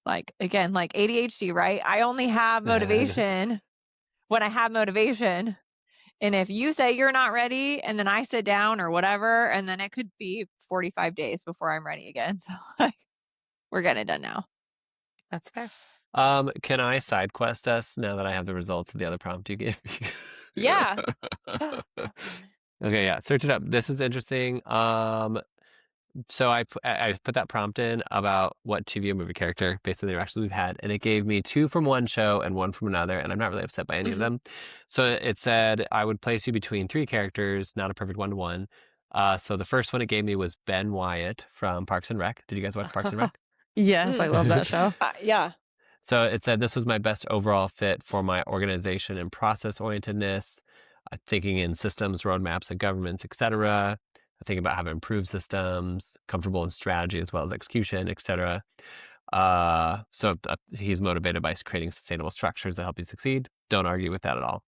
like again, like ADHD, right? I only have motivation when I have motivation. And if you say you're not ready and then I sit down or whatever, and then it could be 45 days before I'm ready again. So like we're getting it done now. That's fair. Can I side quest us now that I have the results of the other prompt you gave me? Yeah. Okay, yeah, search it up. This is interesting. So I put that prompt in about what TV or movie character based on the interactions we've had, and it gave me 2 from one show and 1 from another, and I'm not really upset by any of them. So it said I would place you between 3 characters, not a perfect 1-to-1. So the first one it gave me was Ben Wyatt from Parks and Rec. Did you guys watch Parks and Rec? Yes, I love that show. Yeah. So it said this was my best overall fit for my organization and process orientedness, thinking in systems, roadmaps, and governments, etc. Thinking about how to improve systems, comfortable in strategy as well as execution, etc. So he's motivated by creating sustainable structures that help you succeed. Don't argue with that at all.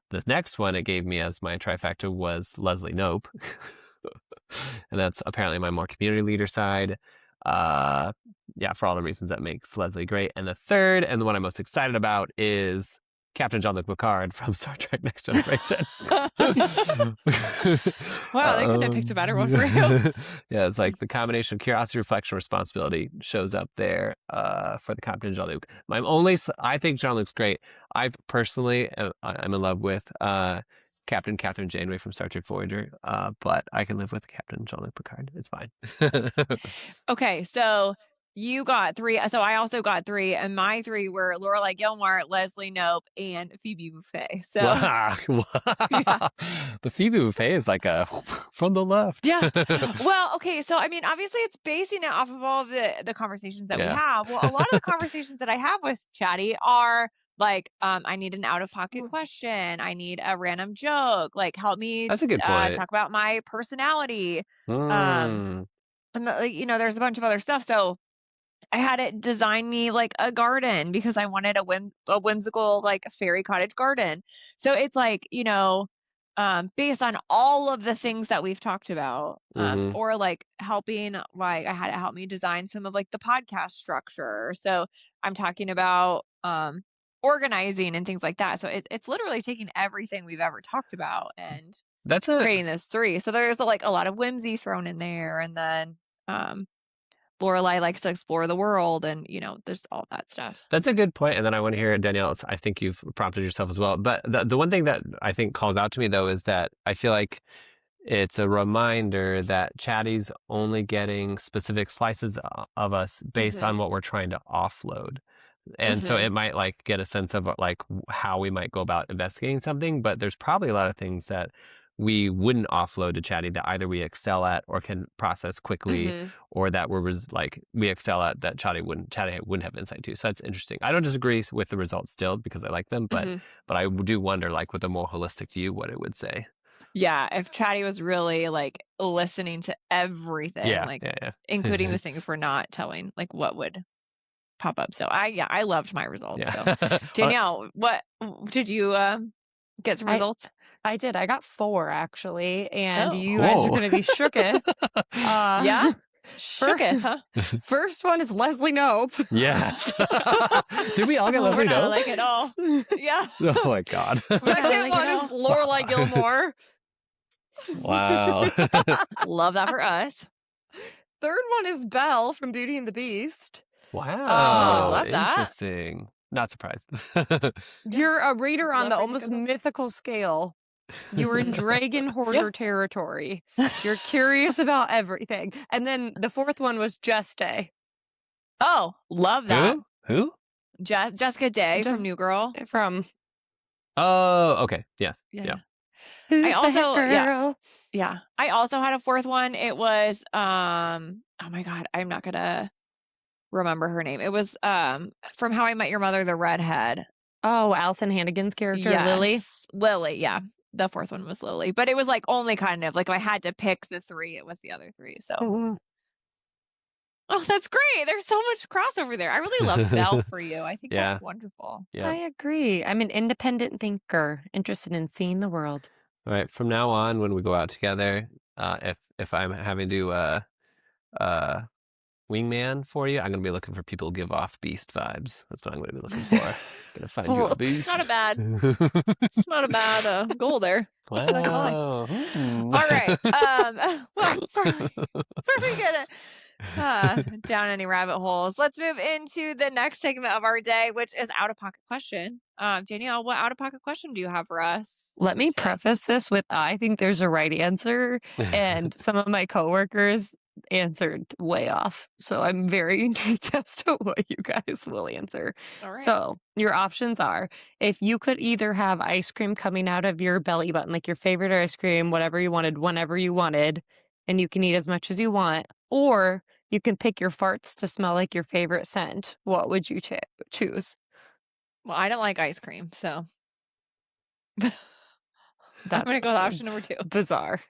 The next one it gave me as my trifecta was Leslie Knope. And that's apparently my more community leader side. Yeah, for all the reasons that makes Leslie great. And the third, and the one I'm most excited about, is Captain Jean-Luc Picard from Star Trek Next Generation. Wow, they couldn't have picked a better one for you. Yeah, it's like the combination of curiosity, reflection, responsibility shows up there for the Captain Jean-Luc. I think Jean-Luc's great. I personally, I'm in love with Captain Catherine Janeway from Star Trek Voyager, but I can live with Captain Jean-Luc Picard. It's fine. Okay, so you got 3. So I also got 3, and my 3 were Lorelai Gilmore, Leslie Knope, and Phoebe Buffay. So Wow. yeah. The Phoebe Buffay is like a from the left. Yeah. Well, okay. So, I mean, obviously it's basing it off of all of the conversations that we Yeah. have. Well, a lot of the conversations that I have with Chatty are like, I need an out of pocket question. I need a random joke. Like, help me That's a good point. talk about my personality. Mm. And there's a bunch of other stuff. So I had it design me like a garden because I wanted a whimsical like fairy cottage garden. So it's like, based on all of the things that we've talked about, Mhm. or like helping, like I had it help me design some of like the podcast structure. So I'm talking about organizing and things like that. So it's literally taking everything we've ever talked about and That's a creating this 3. So there's like a lot of whimsy thrown in there, and then Lorelai likes to explore the world, and there's all that stuff. That's a good point. And then I want to hear Danielle. I think you've prompted yourself as well. But the one thing that I think calls out to me though is that I feel like it's a reminder that Chatty's only getting specific slices of us based on what we're trying to offload. And so it might like get a sense of like how we might go about investigating something, but there's probably a lot of things that we wouldn't offload to Chatty that either we excel at or can process quickly, or that we excel at that Chatty wouldn't have insight to. So that's interesting. I don't disagree with the results still because I like them, but I do wonder like with a more holistic view what it would say. Yeah, if Chatty was really like listening to everything, including the things we're not telling, like what would pop up. So I loved my results. Yeah. So Danielle, what did you get some results? I did. I got 4 actually, and you guys are going to be shooketh. Yeah. Shooketh, huh? First one is Leslie Knope. Yes. Did we all get Oh, Leslie we're not Knope? alike at all. Yeah. Oh my god. Second like one it is all. Lorelai Gilmore. Wow. Love that for us. Third one is Belle from Beauty and the Beast. Wow. love that. Interesting. Not surprised. You're a reader on Love the reading almost good books. mythical scale. You were in dragon hoarder territory. You're curious about everything. And then the fourth one was Jeste. Oh, love that. Who? Jessica Day from New Girl. From Oh, okay. Yes. Yeah. Yeah. Who's I also- that girl? Yeah. I also had a fourth one. It was oh my god, I'm not gonna remember her name. It was from How I Met Your Mother, the redhead. Oh, Allison Hannigan's character, Lily. Yes, Lily, yeah. The fourth one was Lily. But it was like only kind of like if I had to pick the three, it was the other three. So oh, that's great. There's so much crossover there. I really love Belle for you. I think Yeah. that's wonderful. Yeah. I agree. I'm an independent thinker, interested in seeing the world. All right. From now on, when we go out together, if I'm having to wingman for you, I'm gonna be looking for people who give off beast vibes. That's what I'm gonna be looking for. Gonna find you a Well, beast. It's not a bad goal there. Wow. All right. Well, before we get down any rabbit holes, let's move into the next segment of our day, which is out of pocket question. Danielle, what out of pocket question do you have for us? Let me today? preface this with I think there's a right answer, and some of my coworkers answered way off. So I'm very intrigued as to what you guys will answer. All right. So your options are if you could either have ice cream coming out of your belly button, like your favorite ice cream, whatever you wanted, whenever you wanted, and you can eat as much as you want, or you can pick your farts to smell like your favorite scent. What would you choose? Well, I don't like ice cream, so I'm gonna go with option number 2. Bizarre.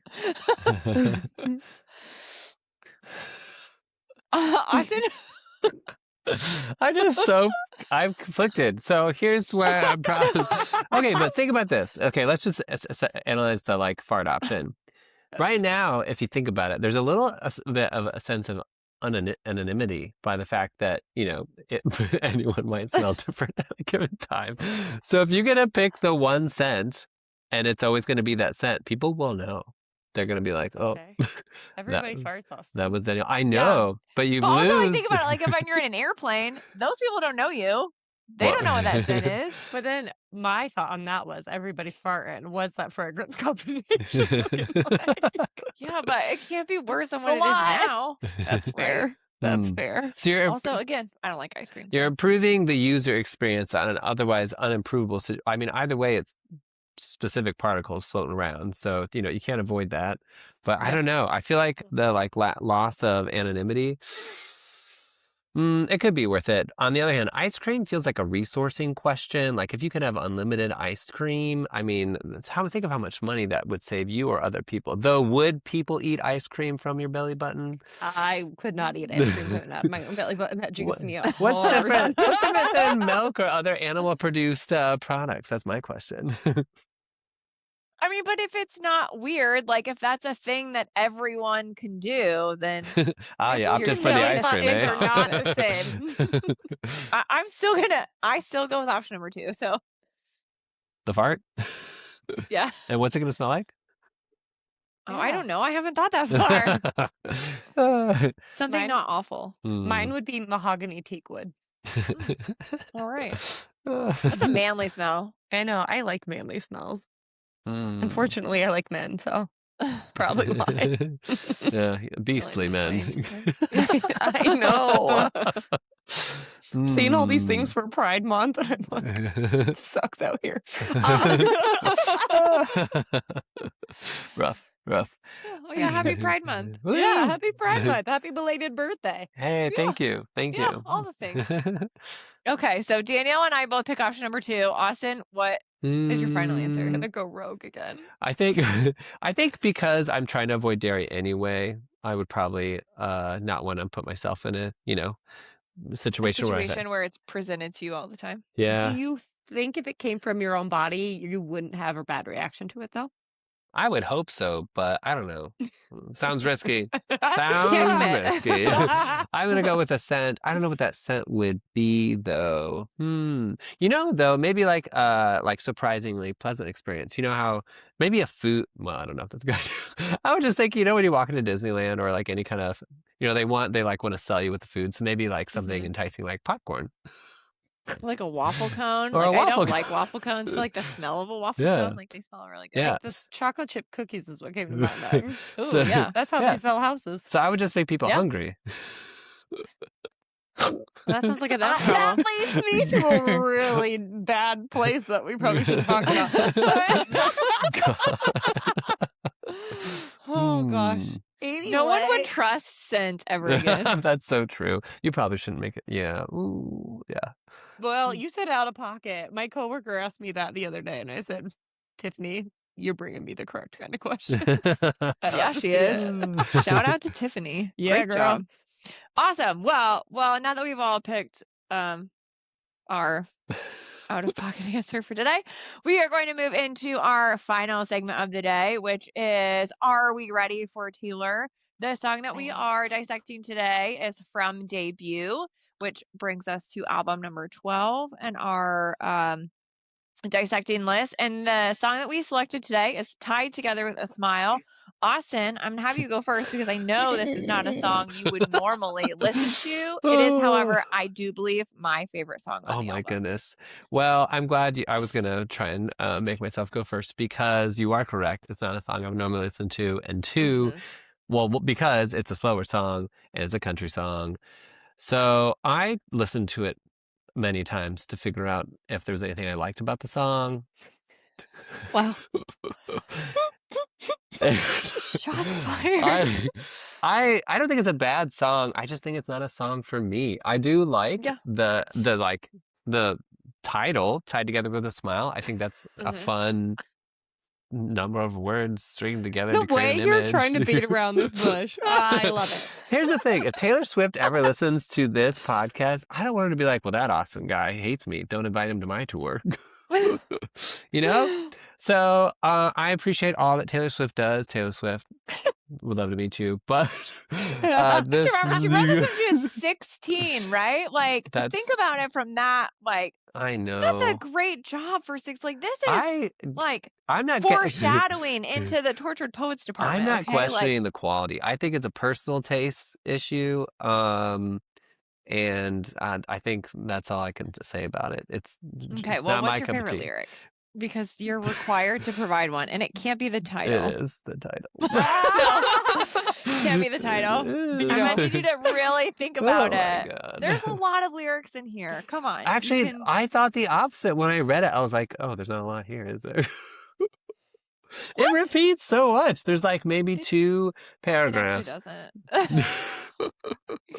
Austin? I'm conflicted. So here's where I'm okay, but think about this. Okay, let's just analyze the like fart option. Right now, if you think about it, there's a little bit of a sense of anonymity by the fact that, you know, anyone might smell different at a given time. So if you're going to pick the one scent and it's always going to be that scent, people will know. They're going to be like, oh, Okay. Everybody farts also. that was Danielle. I know, but you But also, lose. like, think about it. Like, if you're in an airplane, those people don't know you. They Well- don't know what that scent is. But then my thought on that was everybody's farting. What's that fragrance combination looking like? Yeah, but it can't be worse than It's what a it lot. is now. That's fair. That's Hmm. fair. So you're Also, again, I don't like ice cream. You're so- improving the user experience on an otherwise unimprovable I mean, either way, it's specific particles floating around. So, you know, you can't avoid that. But I Yeah. don't know. I feel like the like loss of anonymity, it could be worth it. On the other hand, ice cream feels like a resourcing question. Like if you could have unlimited ice cream, I mean, think of how much money that would save you or other people. Though, would people eat ice cream from your belly button? I could not eat ice cream coming out of my own belly button. That juiced me up. What's hard. different? What's different than milk or other animal-produced products? That's my question. I mean, but if it's not weird, like if that's a thing that everyone can do, then You Your opted for the belly ice cream, buttons eh? are not the same. I still go with option number 2. So The fart? yeah. And what's it going to smell like? Oh, I Yeah. don't know. I haven't thought that far. Something Mine- not awful. Mine would be mahogany teak wood. All right. That's a manly smell. I know. I like manly smells. Mm. Unfortunately, I like men, so that's probably why. Yeah, beastly men. I know. Seeing all these things for Pride Month, and I'm like, it sucks out here. Rough. Oh yeah, happy Pride Month. Yeah, happy Pride Month. Happy belated birthday. Hey, Yeah. thank you. Yeah, all the things. Okay, so Danielle and I both pick option number 2. Austin, what is your final answer? I'm gonna go rogue again. I think because I'm trying to avoid dairy anyway, I would probably not want to put myself in a, you know, situation where it's presented to you all the time. yeah. Do you think if it came from your own body, you wouldn't have a bad reaction to it, though? I would hope so, but I don't know. Sounds risky. Can't Sounds commit. risky. I'm gonna go with a scent. I don't know what that scent would be though. You know, though, maybe like surprisingly pleasant experience. You know how maybe a food. Well, I don't know if that's good. I would just think, you know, when you walk into Disneyland or like any kind of, you know, they want to sell you with the food. So maybe like something enticing like popcorn Like a waffle cone. or a Like I waffle don't like cone. waffle cones, but like the smell of a waffle Yeah. cone, like they smell really good. Yeah. Like the chocolate chip cookies is what came to my mind. Ooh, So- yeah. That's how Yeah. they sell houses. So I would just make people Yeah. hungry. That sounds like a That problem. leads me to a really bad place that we probably shouldn't talk about. Oh gosh. No one would trust scent ever again. That's so true. You probably shouldn't make it. Yeah. Ooh, yeah. Well, you said out of pocket. My coworker asked me that the other day, and I said, Tiffany, you're bringing me the correct kind of questions. Yeah, she is. Shout out to Tiffany. Yeah, Great girl. job. Awesome. Well, now that we've all picked our out of pocket answer for today, we are going to move into our final segment of the day, which is Are We Ready for Taylor? The song that we are dissecting today is from Debut, which brings us to album number 12 and our dissecting list. And the song that we selected today is Tied Together with a Smile. Austin, I'm going to have you go first because I know this is not a song you would normally listen to. It is, however, I do believe my favorite song on Oh the my album. goodness. Well, I'm glad I was going to try and make myself go first because you are correct. It's not a song I would normally listen to. And two, well, because it's a slower song and it's a country song. So I listened to it many times to figure out if there's anything I liked about the song. Wow. Shots fired. I don't think it's a bad song. I just think it's not a song for me. I do like the title, Tied Together with a Smile. I think that's a fun number of words stringed together The to create way an you're image. trying to beat around this bush, I love it. Here's the thing. If Taylor Swift ever listens to this podcast, I don't want her to be like, well, that awesome guy hates me. Don't invite him to my tour. You know? So I appreciate all that Taylor Swift does. Taylor Swift, would love to meet you. But this... She wrote this when she was 16, right? Like, think about it from that, like... I know. That's a great job for 6. Like, this is, I'm not foreshadowing into the Tortured Poets department. I'm not okay? questioning the quality. I think it's a personal taste issue. And I think that's all I can say about it. It's okay. It's well, not what's my your cup of favorite tea. lyric? Because you're required to provide one, and it can't be the title. It is the title. Can't be the title. I'm gonna need you to really think about it. God. There's a lot of lyrics in here. Come on. Actually, I thought the opposite when I read it. I was like, oh, there's not a lot here, is there? It repeats so much. There's like maybe 2 paragraphs. It actually doesn't.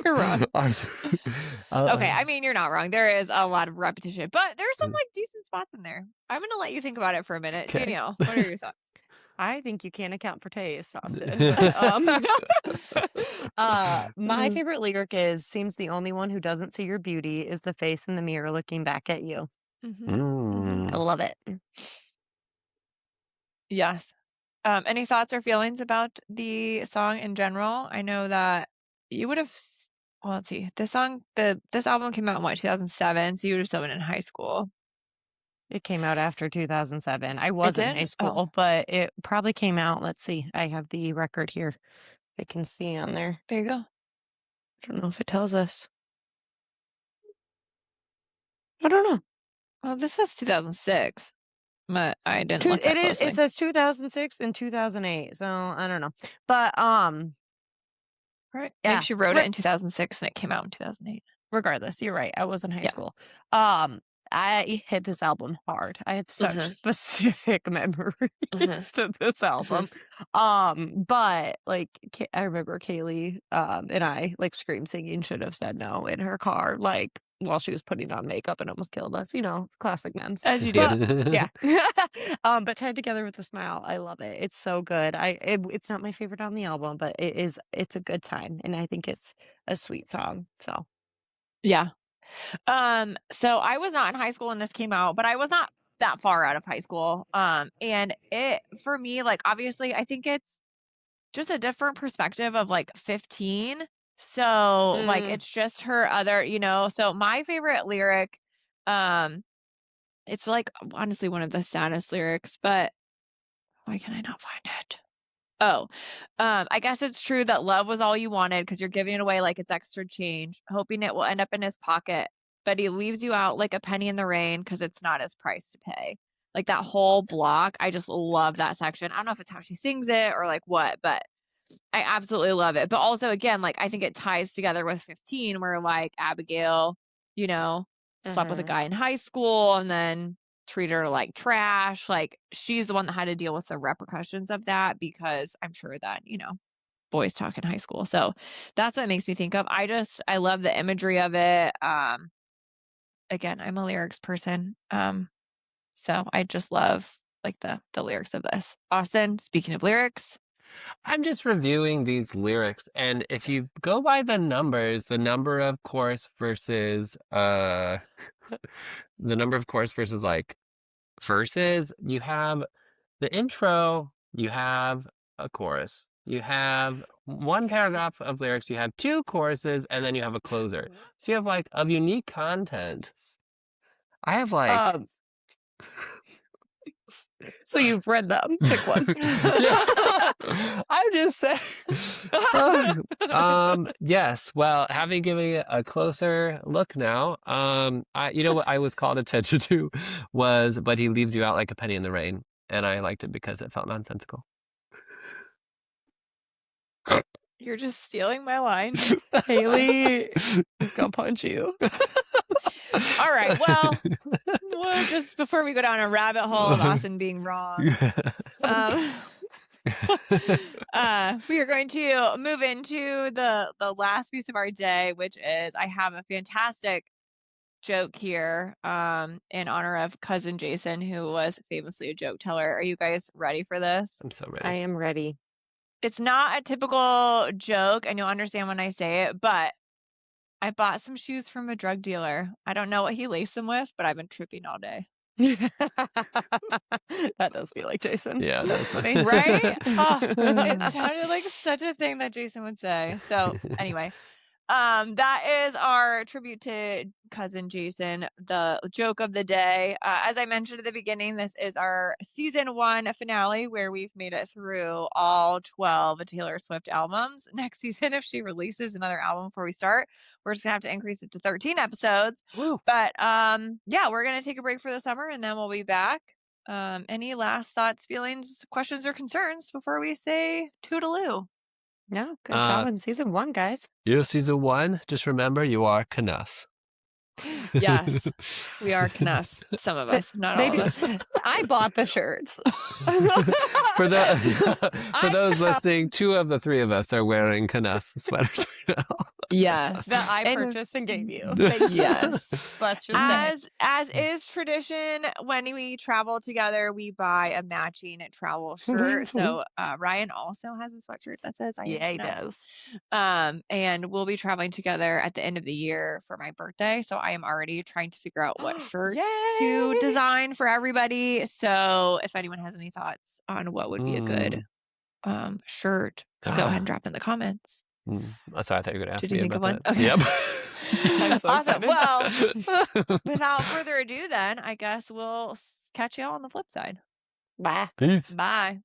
You're wrong. Okay, I mean, you're not wrong. There is a lot of repetition, but there's some like decent spots in there. I'm going to let you think about it for a minute. Okay. Danielle, what are your thoughts? I think you can't account for taste, Austin. But, my favorite lyric is, seems the only one who doesn't see your beauty is the face in the mirror looking back at you. I love it. Yes. Any thoughts or feelings about the song in general? I know that you would have, well, let's see, this album came out in what, 2007, so you would have still been in high school. It came out after 2007. I was in high school, but it probably came out, let's see, I have the record here. I can see on there. There you go. I don't know if it tells us. I don't know. Well, this says 2006. But I didn't look that closely. It says 2006 and 2008, so I don't know. But right. Maybe she wrote it in 2006 and it came out in 2008. Regardless, you're right. I was in high school. I hit this album hard. I have such specific memories to this album. But like I remember Kaylee and I like scream singing Should Have Said No in her car, like while she was putting on makeup and almost killed us. You know, classic men. As you do. Yeah. But Tied Together with a Smile, I love it. It's so good. It's not my favorite on the album, but it's a good time, and I think it's a sweet song. So yeah. So I was not in high school when this came out, but I was not that far out of high school. And it, for me, like, obviously, I think it's just a different perspective of like 15. So like, it's just her other, so my favorite lyric, it's like honestly one of the saddest lyrics, but why can I not find it? Oh, I guess it's true that love was all you wanted because you're giving it away like it's extra change, hoping it will end up in his pocket, but he leaves you out like a penny in the rain because it's not his price to pay. Like that whole block, I just love that section. I don't know if it's how she sings it or like what, but I absolutely love it. But also, again, like I think it ties together with 15, where like Abigail, slept with a guy in high school and then treated her like trash. Like she's the one that had to deal with the repercussions of that because I'm sure that, boys talk in high school. So that's what it makes me think of. I love the imagery of it. Again, I'm a lyrics person. So I just love like the lyrics of this. Austin, speaking of lyrics. I'm just reviewing these lyrics, and if you go by the numbers, the number of chorus versus like verses, you have the intro, you have a chorus, you have one paragraph of lyrics, you have two choruses, and then you have a closer. So you have like of unique content. I have like So you've read them. Pick one. I'm just saying. Yes. Well, having given it a closer look now, what I was called attention to was, but he leaves you out like a penny in the rain, and I liked it because it felt nonsensical. You're just stealing my line. Haley is gonna punch you. All right. Well, just before we go down a rabbit hole of Austin being wrong, we are going to move into the last piece of our day, which is I have a fantastic joke here in honor of cousin Jason, who was famously a joke teller. Are you guys ready for this? I'm so ready. I am ready. It's not a typical joke, and you'll understand when I say it, but I bought some shoes from a drug dealer. I don't know what he laced them with, but I've been tripping all day. That does feel like Jason. Yeah, that's funny, right? It sounded like such a thing that Jason would say. So anyway, that is our tribute to cousin Jason, the joke of the day. As I mentioned at the beginning, this is our season 1 finale where we've made it through all 12 Taylor Swift albums. Next season, if she releases another album before we start, we're just gonna have to increase it to 13 episodes. Woo. But yeah, we're gonna take a break for the summer and then we'll be back. Any last thoughts, feelings, questions, or concerns before we say toodaloo? No, good job in season 1, guys. You're season 1. Just remember, you are Knuff. Yes, we are Knuff. Some of us, not all of us. I bought the shirts. For those listening, 2 of the 3 of us are wearing Knuff sweaters right now. Yes, that I purchased and gave you. Yes, let's just as is tradition, when we travel together, we buy a matching travel shirt. So Ryan also has a sweatshirt that says "I am Knuff." Does. And we'll be traveling together at the end of the year for my birthday. So I am already trying to figure out what shirt to design for everybody. So if anyone has any thoughts on what would be a good shirt, go ahead and drop in the comments. Sorry, I thought you were going to ask Did me you think about of one? that. Okay. Yep. So awesome. Well, without further ado, then I guess we'll catch you all on the flip side. Bye. Peace. Bye.